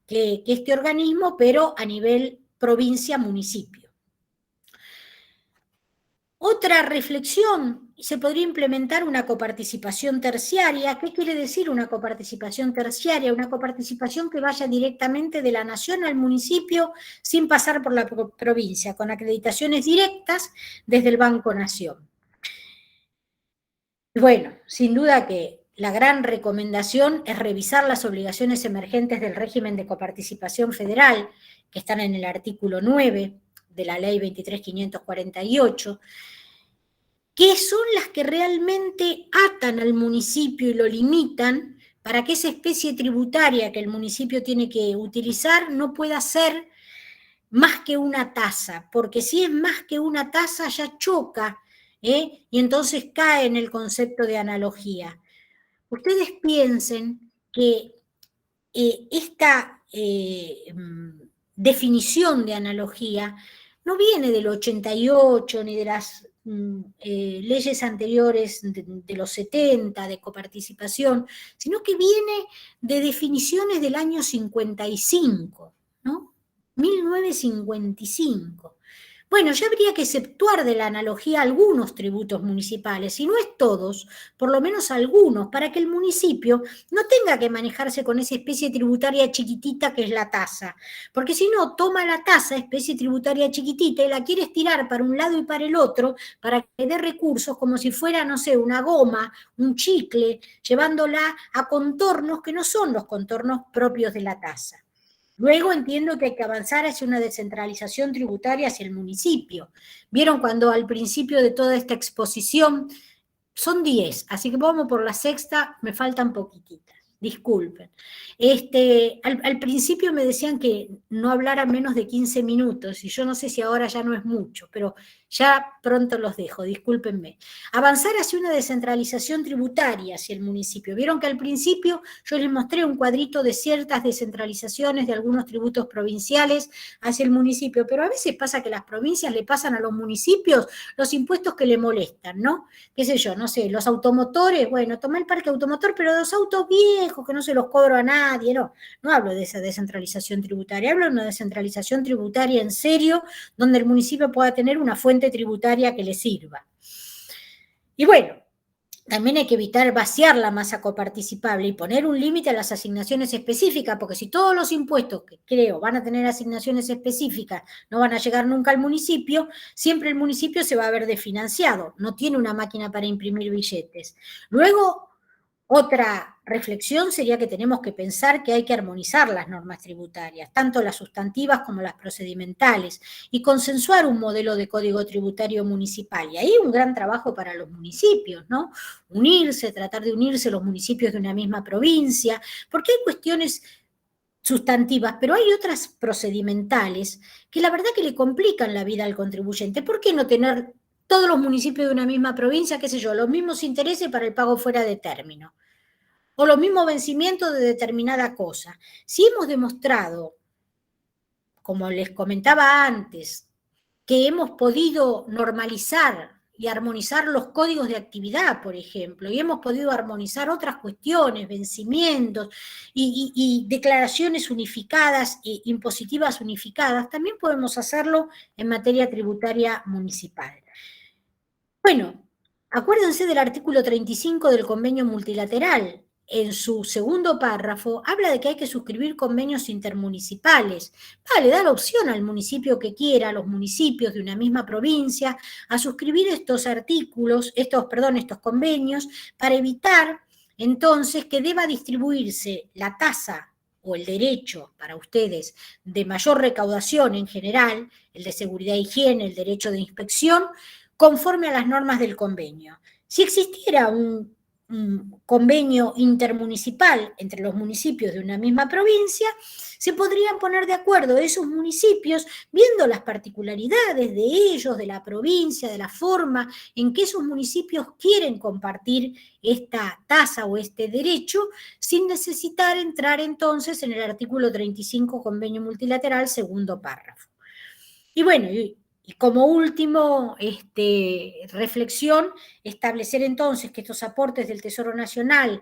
que este organismo, pero a nivel provincia-municipio. Otra reflexión, se podría implementar una coparticipación terciaria. ¿Qué quiere decir una coparticipación terciaria? Una coparticipación que vaya directamente de la nación al municipio sin pasar por la provincia, con acreditaciones directas desde el Banco Nación. Bueno, sin duda que la gran recomendación es revisar las obligaciones emergentes del régimen de coparticipación federal, que están en el artículo 9 de la Ley 23.548, que son las que realmente atan al municipio y lo limitan para que esa especie tributaria que el municipio tiene que utilizar no pueda ser más que una tasa, porque si es más que una tasa ya choca, y entonces cae en el concepto de analogía. Ustedes piensen que esta definición de analogía no viene del 88 ni de las leyes anteriores de los 70 de coparticipación, sino que viene de definiciones del año 55, ¿no? 1955. Bueno, ya habría que exceptuar de la analogía algunos tributos municipales, y no es todos, por lo menos algunos, para que el municipio no tenga que manejarse con esa especie tributaria chiquitita que es la tasa, porque si no, toma la tasa, especie tributaria chiquitita, y la quiere estirar para un lado y para el otro, para que dé recursos como si fuera, no sé, una goma, un chicle, llevándola a contornos que no son los contornos propios de la tasa. Luego entiendo que hay que avanzar hacia una descentralización tributaria hacia el municipio. ¿Vieron cuando al principio de toda esta exposición, son 10, así que vamos por la sexta, me faltan poquititas, disculpen. Al principio me decían que no hablara menos de 15 minutos, y yo no sé si ahora ya no es mucho, pero ya pronto los dejo, discúlpenme. Avanzar hacia una descentralización tributaria hacia el municipio. Vieron que al principio yo les mostré un cuadrito de ciertas descentralizaciones de algunos tributos provinciales hacia el municipio, pero a veces pasa que las provincias le pasan a los municipios los impuestos que le molestan, ¿no? Qué sé yo, no sé, los automotores, bueno, tomé el parque automotor, pero los autos viejos que no se los cobro a nadie, no hablo de esa descentralización tributaria, hablo de una descentralización tributaria en serio, donde el municipio pueda tener una fuente tributaria que le sirva. Y bueno, también hay que evitar vaciar la masa coparticipable y poner un límite a las asignaciones específicas, porque si todos los impuestos que creo van a tener asignaciones específicas no van a llegar nunca al municipio, siempre el municipio se va a ver desfinanciado, no tiene una máquina para imprimir billetes. Luego, otra reflexión sería que tenemos que pensar que hay que armonizar las normas tributarias, tanto las sustantivas como las procedimentales, y consensuar un modelo de código tributario municipal. Y ahí un gran trabajo para los municipios, ¿no? Unirse, tratar de unirse los municipios de una misma provincia, porque hay cuestiones sustantivas, pero hay otras procedimentales que la verdad que le complican la vida al contribuyente. ¿Por qué no tener todos los municipios de una misma provincia, qué sé yo, los mismos intereses para el pago fuera de término? O los mismos vencimientos de determinada cosa. Si hemos demostrado, como les comentaba antes, que hemos podido normalizar y armonizar los códigos de actividad, por ejemplo, y hemos podido armonizar otras cuestiones, vencimientos y declaraciones unificadas e impositivas unificadas, también podemos hacerlo en materia tributaria municipal. Bueno, acuérdense del artículo 35 del convenio multilateral. En su segundo párrafo habla de que hay que suscribir convenios intermunicipales. Le da la opción al municipio que quiera, a los municipios de una misma provincia, a suscribir estos convenios, para evitar entonces que deba distribuirse la tasa o el derecho para ustedes de mayor recaudación en general, el de seguridad e higiene, el derecho de inspección, conforme a las normas del convenio. Si existiera un convenio intermunicipal entre los municipios de una misma provincia, se podrían poner de acuerdo esos municipios, viendo las particularidades de ellos, de la provincia, de la forma en que esos municipios quieren compartir esta tasa o este derecho, sin necesitar entrar entonces en el artículo 35 convenio multilateral, segundo párrafo. Y bueno, y como último reflexión, establecer entonces que estos aportes del Tesoro Nacional,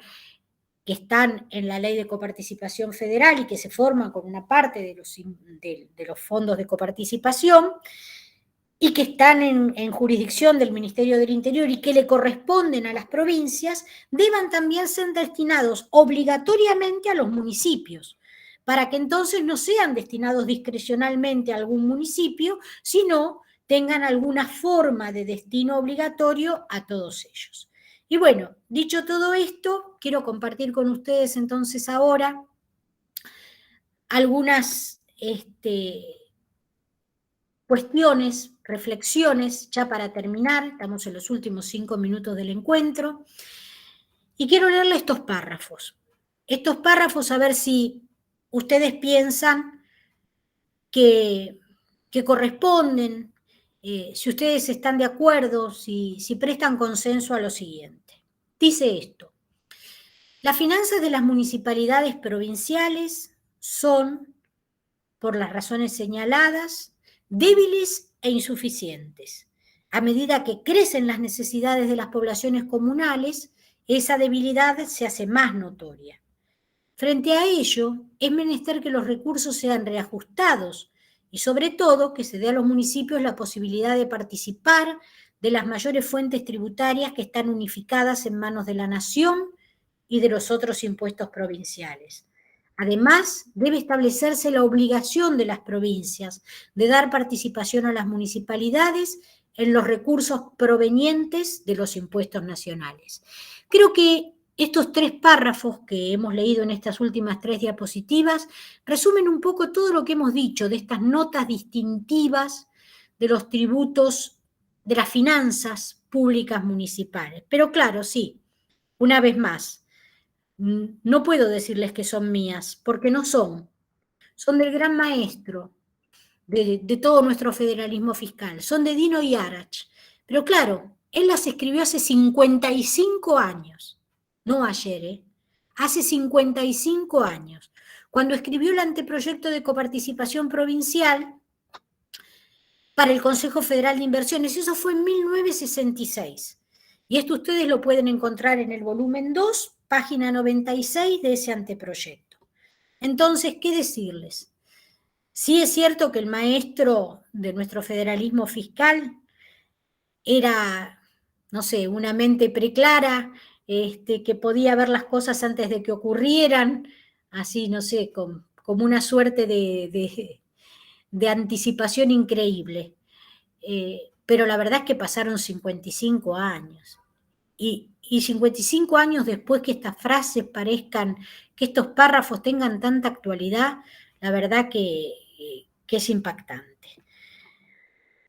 que están en la Ley de Coparticipación Federal y que se forman con una parte de los fondos de coparticipación, y que están en jurisdicción del Ministerio del Interior y que le corresponden a las provincias, deban también ser destinados obligatoriamente a los municipios, para que entonces no sean destinados discrecionalmente a algún municipio, sino tengan alguna forma de destino obligatorio a todos ellos. Y bueno, dicho todo esto, quiero compartir con ustedes entonces ahora algunas cuestiones, reflexiones, ya para terminar, estamos en los últimos 5 minutos del encuentro, y quiero leerle estos párrafos. Estos párrafos, a ver si ustedes piensan que corresponden, si ustedes están de acuerdo, si prestan consenso a lo siguiente. Dice esto: las finanzas de las municipalidades provinciales son, por las razones señaladas, débiles e insuficientes. A medida que crecen las necesidades de las poblaciones comunales, esa debilidad se hace más notoria. Frente a ello, es menester que los recursos sean reajustados y sobre todo que se dé a los municipios la posibilidad de participar de las mayores fuentes tributarias que están unificadas en manos de la nación y de los otros impuestos provinciales. Además, debe establecerse la obligación de las provincias de dar participación a las municipalidades en los recursos provenientes de los impuestos nacionales. Creo que estos 3 párrafos que hemos leído en estas últimas 3 diapositivas resumen un poco todo lo que hemos dicho de estas notas distintivas de los tributos, de las finanzas públicas municipales. Pero claro, sí, una vez más, no puedo decirles que son mías, porque no son. Son del gran maestro de todo nuestro federalismo fiscal. Son de Dino Yarach. Pero claro, él las escribió hace 55 años. No ayer, hace 55 años, cuando escribió el anteproyecto de coparticipación provincial para el Consejo Federal de Inversiones. Eso fue en 1966. Y esto ustedes lo pueden encontrar en el volumen 2, página 96 de ese anteproyecto. Entonces, ¿qué decirles? Sí es cierto que el maestro de nuestro federalismo fiscal era no sé, una mente preclara, que podía ver las cosas antes de que ocurrieran, así, no sé, como una suerte de anticipación increíble. Pero la verdad es que pasaron 55 años. Y 55 años después que estas frases parezcan, que estos párrafos tengan tanta actualidad, la verdad que es impactante.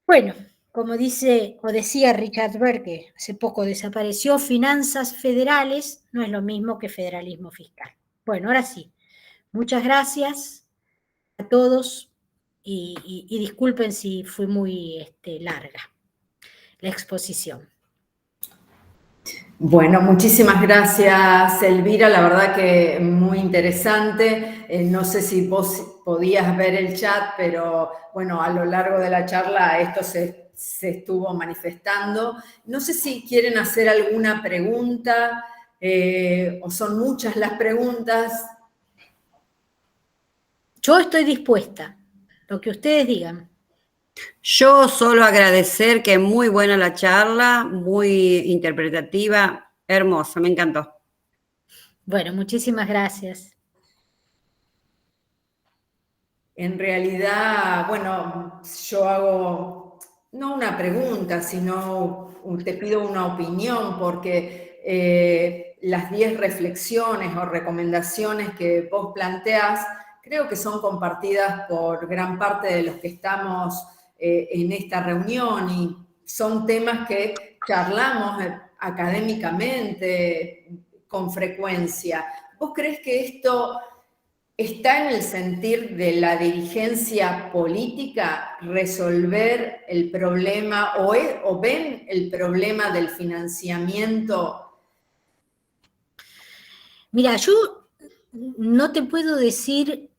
Bueno, como dice o decía Richard Berg, que hace poco desapareció, finanzas federales no es lo mismo que federalismo fiscal. Bueno, ahora sí, muchas gracias a todos y disculpen si fui muy larga la exposición. Bueno, muchísimas gracias, Elvira. La verdad que muy interesante. No sé si vos podías ver el chat, pero bueno, a lo largo de la charla esto se estuvo manifestando. No sé si quieren hacer alguna pregunta o son muchas las preguntas. Yo estoy dispuesta, lo que ustedes digan. Yo solo agradecer que muy buena la charla, muy interpretativa, hermosa, me encantó. Bueno, muchísimas gracias. En realidad, bueno, yo hago no una pregunta, sino te pido una opinión, porque las 10 reflexiones o recomendaciones que vos planteás creo que son compartidas por gran parte de los que estamos en esta reunión y son temas que charlamos académicamente con frecuencia. ¿Vos creés que esto está en el sentir de la dirigencia política resolver el problema o ven el problema del financiamiento? Mira, yo no te puedo decir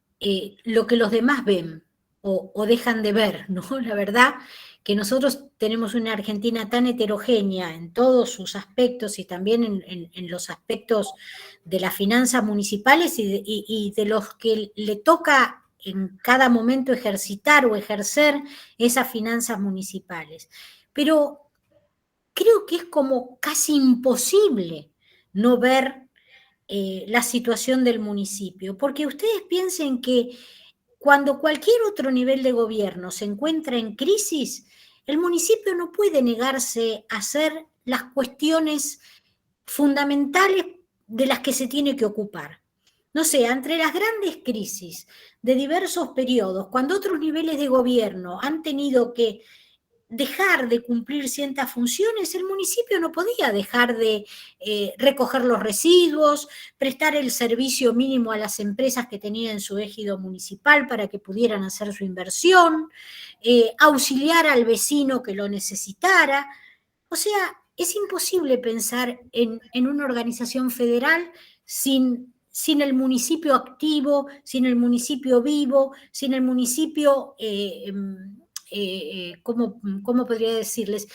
lo que los demás ven o dejan de ver, ¿no? La verdad que nosotros tenemos una Argentina tan heterogénea en todos sus aspectos y también en los aspectos de las finanzas municipales y de los que le toca en cada momento ejercitar o ejercer esas finanzas municipales. Pero creo que es como casi imposible no ver la situación del municipio, porque ustedes piensen que cuando cualquier otro nivel de gobierno se encuentra en crisis, el municipio no puede negarse a hacer las cuestiones fundamentales de las que se tiene que ocupar. No sé, entre las grandes crisis de diversos periodos, cuando otros niveles de gobierno han tenido que dejar de cumplir ciertas funciones, el municipio no podía dejar de recoger los residuos, prestar el servicio mínimo a las empresas que tenían en su ejido municipal para que pudieran hacer su inversión, auxiliar al vecino que lo necesitara. O sea, es imposible pensar en una organización federal sin el municipio activo, sin el municipio vivo, sin el municipio ¿cómo podría decirles?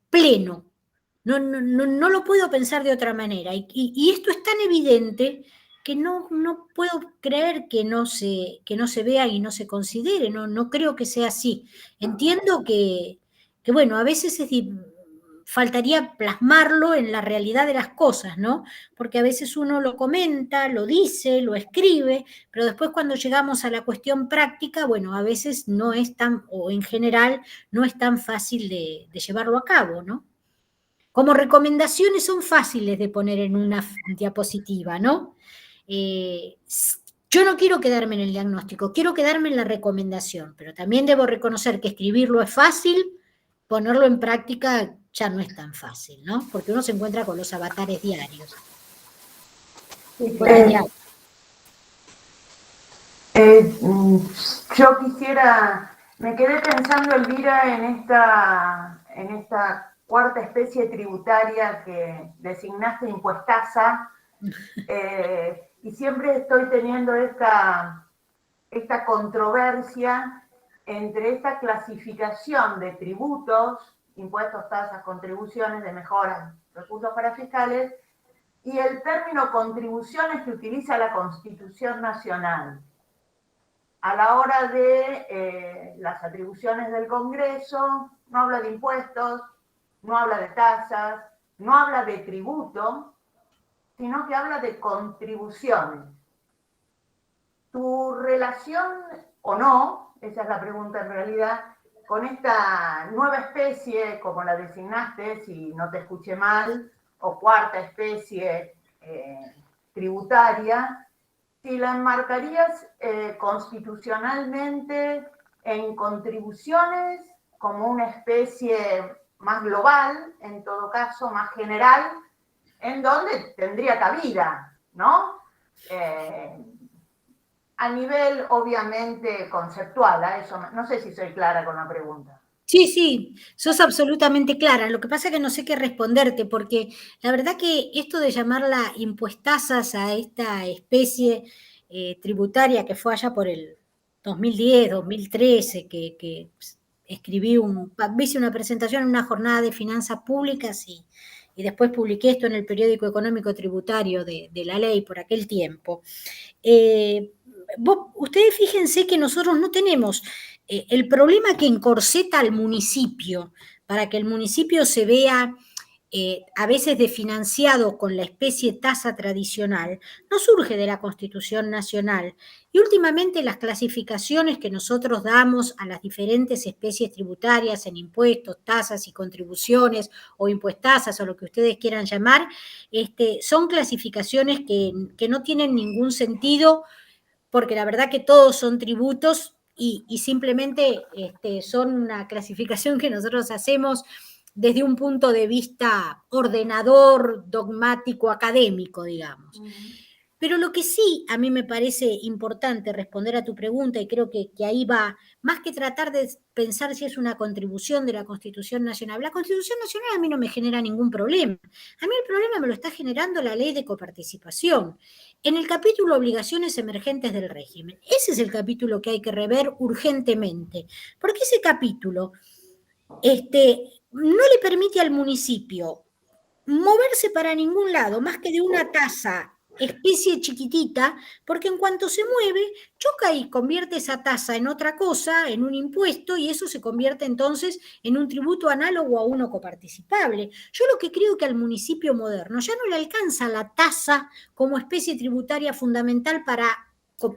Pleno. No lo puedo pensar de otra manera. Y esto es tan evidente que no puedo creer que no se vea y no se considere. No creo que sea así. Entiendo que bueno, a veces faltaría plasmarlo en la realidad de las cosas, ¿no? Porque a veces uno lo comenta, lo dice, lo escribe, pero después cuando llegamos a la cuestión práctica, bueno, a veces no es tan, o en general, no es tan fácil de llevarlo a cabo, ¿no? Como recomendaciones son fáciles de poner en una diapositiva, ¿no? Yo no quiero quedarme en el diagnóstico, quiero quedarme en la recomendación, pero también debo reconocer que escribirlo es fácil, ponerlo en práctica ya no es tan fácil, ¿no? Porque uno se encuentra con los avatares diarios. Yo quisiera, me quedé pensando, Elvira, en esta cuarta especie tributaria que designaste impuestaza, y siempre estoy teniendo esta controversia entre esta clasificación de tributos, impuestos, tasas, contribuciones de mejoras, recursos para fiscales, y el término contribuciones que utiliza la Constitución Nacional. A la hora de las atribuciones del Congreso, no habla de impuestos, no habla de tasas, no habla de tributo, sino que habla de contribuciones. ¿Tu relación o no, esa es la pregunta en realidad, con esta nueva especie, como la designaste, si no te escuché mal, o cuarta especie tributaria, si la enmarcarías constitucionalmente en contribuciones como una especie más global, en todo caso, más general, en donde tendría cabida, ¿no? A nivel, obviamente, conceptual, a eso, no sé si soy clara con la pregunta. Sí, sí, sos absolutamente clara. Lo que pasa es que no sé qué responderte, porque la verdad que esto de llamarla impuestazas a esta especie tributaria que fue allá por el 2010, 2013, que escribí hice una presentación en una jornada de finanzas públicas y después publiqué esto en el periódico económico tributario de la ley por aquel tiempo. Ustedes fíjense que nosotros no tenemos el problema que encorseta al municipio para que el municipio se vea a veces desfinanciado con la especie tasa tradicional, no surge de la Constitución Nacional. Y últimamente las clasificaciones que nosotros damos a las diferentes especies tributarias en impuestos, tasas y contribuciones, o impuestazas, o lo que ustedes quieran llamar, son clasificaciones que no tienen ningún sentido, porque la verdad que todos son tributos y simplemente son una clasificación que nosotros hacemos desde un punto de vista ordenador, dogmático, académico, digamos. Pero lo que sí a mí me parece importante responder a tu pregunta, y creo que ahí va, más que tratar de pensar si es una contribución de la Constitución Nacional, la Constitución Nacional a mí no me genera ningún problema. A mí el problema me lo está generando la ley de coparticipación. En el capítulo Obligaciones Emergentes del Régimen, ese es el capítulo que hay que rever urgentemente, porque ese capítulo no le permite al municipio moverse para ningún lado, más que de una tasa especie chiquitita, porque en cuanto se mueve, choca y convierte esa tasa en otra cosa, en un impuesto, y eso se convierte entonces en un tributo análogo a uno coparticipable. Yo lo que creo que al municipio moderno ya no le alcanza la tasa como especie tributaria fundamental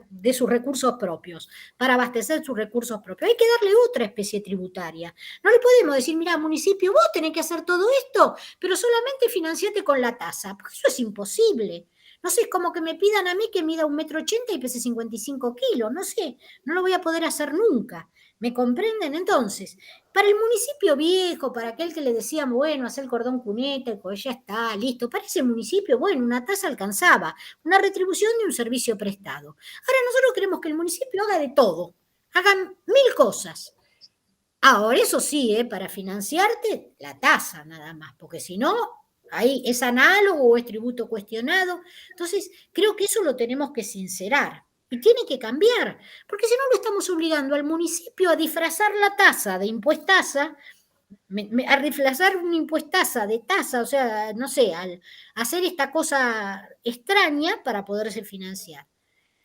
de sus recursos propios, para abastecer sus recursos propios. Hay que darle otra especie tributaria. No le podemos decir, mira, municipio, vos tenés que hacer todo esto, pero solamente financiate con la tasa, porque eso es imposible. No sé, es como que me pidan a mí que mida 1,80 m y pese 55 kilos, no sé, no lo voy a poder hacer nunca. ¿Me comprenden? Entonces, para el municipio viejo, para aquel que le decíamos, bueno, hacer el cordón cuneta, pues ya está, listo. Para ese municipio, bueno, una tasa alcanzaba, una retribución de un servicio prestado. Ahora nosotros queremos que el municipio haga de todo, hagan 1000 cosas. Ahora, eso sí, para financiarte, la tasa nada más, porque si no, ahí es análogo o es tributo cuestionado. Entonces, creo que eso lo tenemos que sincerar. Y tiene que cambiar, porque si no lo estamos obligando al municipio a disfrazar la tasa de impuestaza, a disfrazar una impuestaza de tasa, o sea, no sé, al hacer esta cosa extraña para poderse financiar.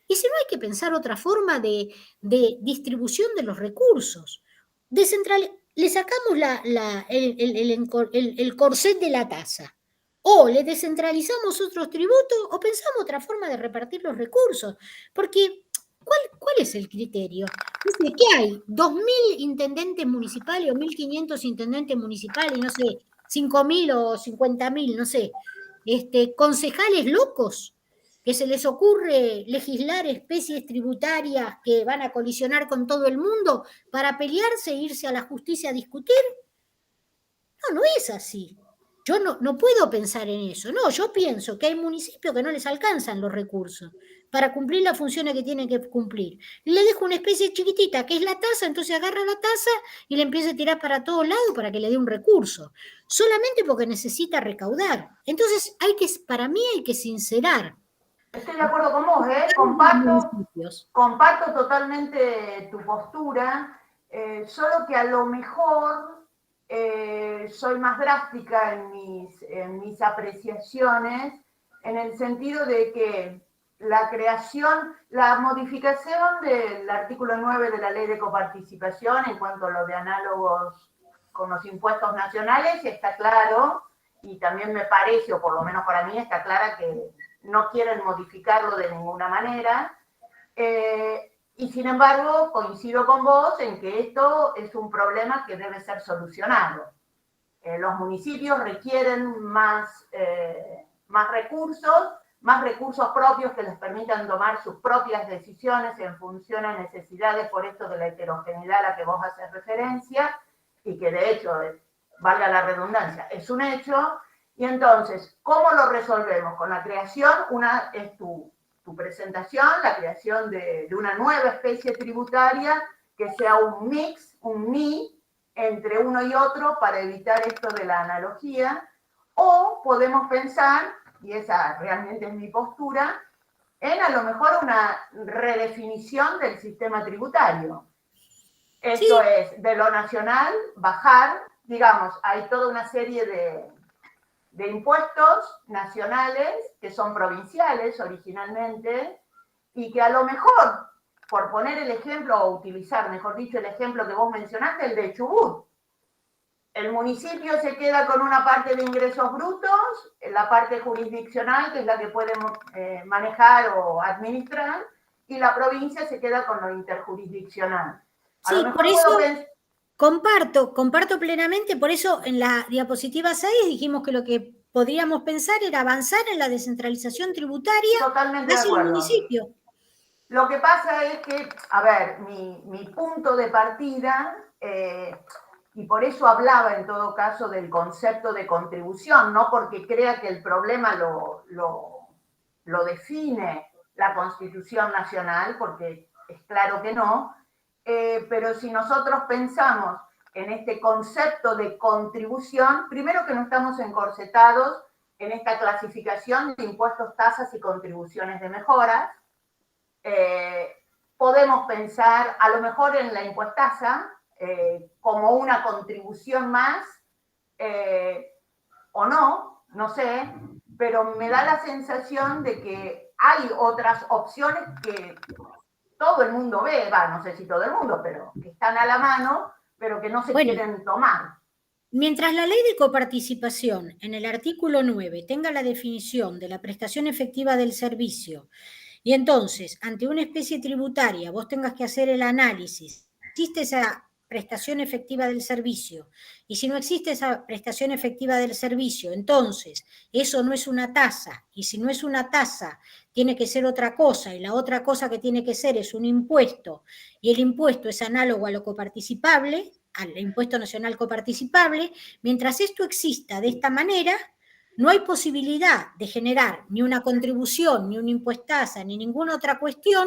Y si no, hay que pensar otra forma de distribución de los recursos. Le sacamos el corset de la tasa. O le descentralizamos otros tributos o pensamos otra forma de repartir los recursos. Porque, ¿cuál es el criterio? Dice que hay 2.000 intendentes municipales o 1.500 intendentes municipales, no sé, 5.000 o 50.000, no sé, concejales locos que se les ocurre legislar especies tributarias que van a colisionar con todo el mundo para pelearse e irse a la justicia a discutir. No es así. Yo no puedo pensar en eso. No, yo pienso que hay municipios que no les alcanzan los recursos para cumplir las funciones que tienen que cumplir. Le dejo una especie chiquitita que es la tasa, entonces agarra la tasa y le empieza a tirar para todos lados para que le dé un recurso, solamente porque necesita recaudar. Entonces, para mí hay que sincerar. Estoy de acuerdo con vos, comparto totalmente tu postura, solo que a lo mejor soy más drástica en mis apreciaciones, en el sentido de que la modificación del artículo 9 de la ley de coparticipación en cuanto a lo de análogos con los impuestos nacionales está claro, y también me parece, o por lo menos para mí está clara, que no quieren modificarlo de ninguna manera. Y sin embargo, coincido con vos en que esto es un problema que debe ser solucionado. Los municipios requieren más recursos propios que les permitan tomar sus propias decisiones en función a necesidades, por esto de la heterogeneidad a la que vos haces referencia, y que de hecho, valga la redundancia, es un hecho. Y entonces, ¿cómo lo resolvemos? Con la creación, una es tu presentación, la creación de una nueva especie tributaria que sea un mix, un ni, entre uno y otro para evitar esto de la analogía, o podemos pensar, y esa realmente es mi postura, en a lo mejor una redefinición del sistema tributario. Esto Sí. es, de lo nacional, bajar, digamos, hay toda una serie de impuestos nacionales que son provinciales originalmente y que a lo mejor, por poner el ejemplo o utilizar, mejor dicho, el ejemplo que vos mencionaste, el de Chubut, el municipio se queda con una parte de ingresos brutos, la parte jurisdiccional, que es la que puede manejar o administrar, y la provincia se queda con lo interjurisdiccional. Sí, por eso comparto plenamente, por eso en la diapositiva 6 dijimos que lo que podríamos pensar era avanzar en la descentralización tributaria totalmente de hacia el acuerdo. municipio. Lo que pasa es que, a ver, mi punto de partida, y por eso hablaba en todo caso del concepto de contribución, no porque crea que el problema lo define la Constitución Nacional, porque es claro que no, pero si nosotros pensamos en este concepto de contribución, primero que no estamos encorsetados en esta clasificación de impuestos, tasas y contribuciones de mejoras. Podemos pensar a lo mejor en la impuestaza como una contribución más, o no sé, pero me da la sensación de que hay otras opciones que todo el mundo ve, no sé si todo el mundo, pero que están a la mano, pero que no se quieren tomar. Mientras la ley de coparticipación en el artículo 9 tenga la definición de la prestación efectiva del servicio, y entonces, ante una especie tributaria, vos tengas que hacer el análisis, ¿existe esa prestación efectiva del servicio? Y si no existe esa prestación efectiva del servicio, entonces, eso no es una tasa, y si no es una tasa, tiene que ser otra cosa, y la otra cosa que tiene que ser es un impuesto, y el impuesto es análogo a lo coparticipable, al impuesto nacional coparticipable. Mientras esto exista de esta manera, no hay posibilidad de generar ni una contribución, ni una impuestaza, ni ninguna otra cuestión,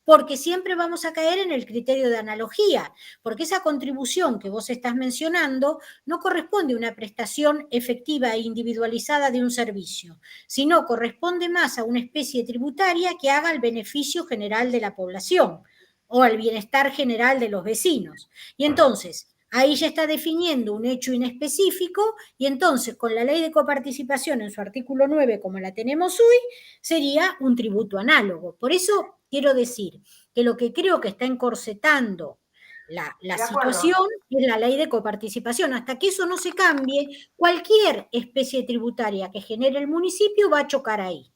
porque siempre vamos a caer en el criterio de analogía, porque esa contribución que vos estás mencionando no corresponde a una prestación efectiva e individualizada de un servicio, sino corresponde más a una especie tributaria que haga el beneficio general de la población o al bienestar general de los vecinos. Y entonces, ahí ya está definiendo un hecho inespecífico y entonces con la ley de coparticipación en su artículo 9, como la tenemos hoy, sería un tributo análogo. Por eso quiero decir que lo que creo que está encorsetando la situación es la ley de coparticipación. Hasta que eso no se cambie, cualquier especie tributaria que genere el municipio va a chocar ahí.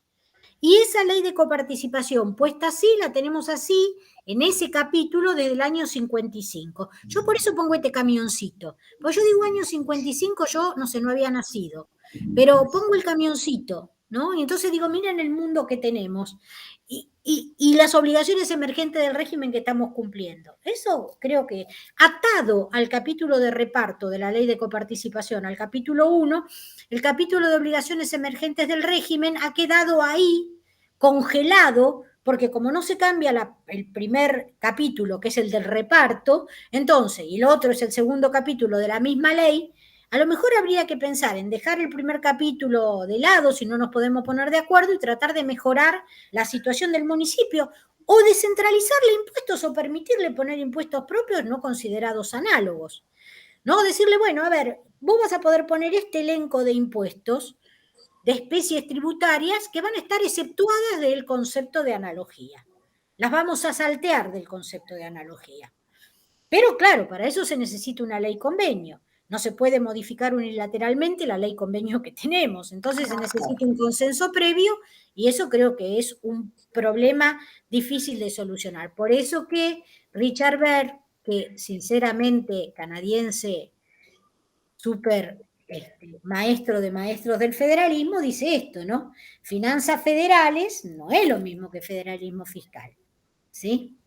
Y esa ley de coparticipación puesta así, la tenemos así, en ese capítulo desde el año 55. Yo por eso pongo este camioncito. Pues yo digo año 55, yo no sé, no había nacido. Pero pongo el camioncito, ¿no? Y entonces digo, miren el mundo que tenemos y las obligaciones emergentes del régimen que estamos cumpliendo. Eso creo que atado al capítulo de reparto de la ley de coparticipación, al capítulo 1, el capítulo de obligaciones emergentes del régimen ha quedado ahí congelado, porque como no se cambia el primer capítulo, que es el del reparto, entonces, y el otro es el segundo capítulo de la misma ley, a lo mejor habría que pensar en dejar el primer capítulo de lado, si no nos podemos poner de acuerdo, y tratar de mejorar la situación del municipio, o descentralizarle impuestos o permitirle poner impuestos propios no considerados análogos. ¿No? Decirle, bueno, a ver, vos vas a poder poner este elenco de impuestos de especies tributarias que van a estar exceptuadas del concepto de analogía. Las vamos a saltear del concepto de analogía. Pero claro, para eso se necesita una ley convenio. no se puede modificar unilateralmente la ley convenio que tenemos. Entonces se necesita un consenso previo y eso creo que es un problema difícil de solucionar. Por eso que Richard Baer, que sinceramente canadiense, súper maestro de maestros del federalismo, dice esto, ¿no? Finanzas federales no es lo mismo que federalismo fiscal, ¿sí?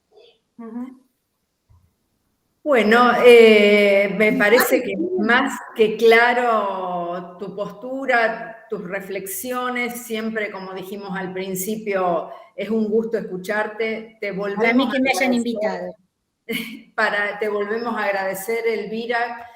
Bueno, me parece que más que claro tu postura, tus reflexiones, siempre como dijimos al principio, es un gusto escucharte. Te volvemos Para mí que me a hayan agradecer. invitado. Te volvemos a agradecer, Elvira,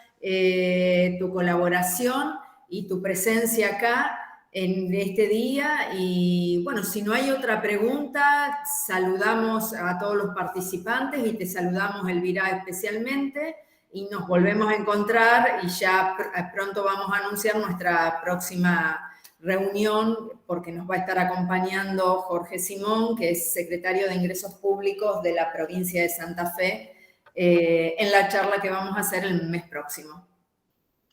tu colaboración y tu presencia acá en este día. Y bueno, si no hay otra pregunta, saludamos a todos los participantes y te saludamos, Elvira, especialmente. Y nos volvemos a encontrar y ya pronto vamos a anunciar nuestra próxima reunión, porque nos va a estar acompañando Jorge Simón, que es secretario de Ingresos Públicos de la provincia de Santa Fe, en la charla que vamos a hacer el mes próximo.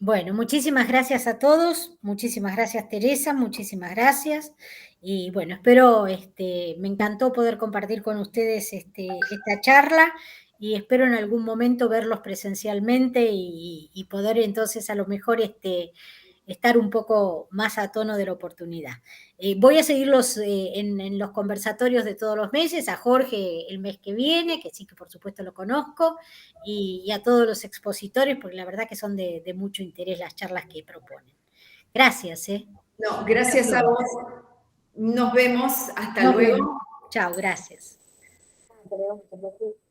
Bueno, muchísimas gracias a todos, muchísimas gracias Teresa, muchísimas gracias. Y bueno, espero, me encantó poder compartir con ustedes esta charla y espero en algún momento verlos presencialmente y poder entonces a lo mejor estar un poco más a tono de la oportunidad. Voy a seguirlos en los conversatorios de todos los meses, a Jorge el mes que viene, que sí que por supuesto lo conozco, y a todos los expositores, porque la verdad que son de mucho interés las charlas que proponen. Gracias. No, gracias a vos. Nos vemos. Hasta luego. Chao, gracias. Muchas gracias.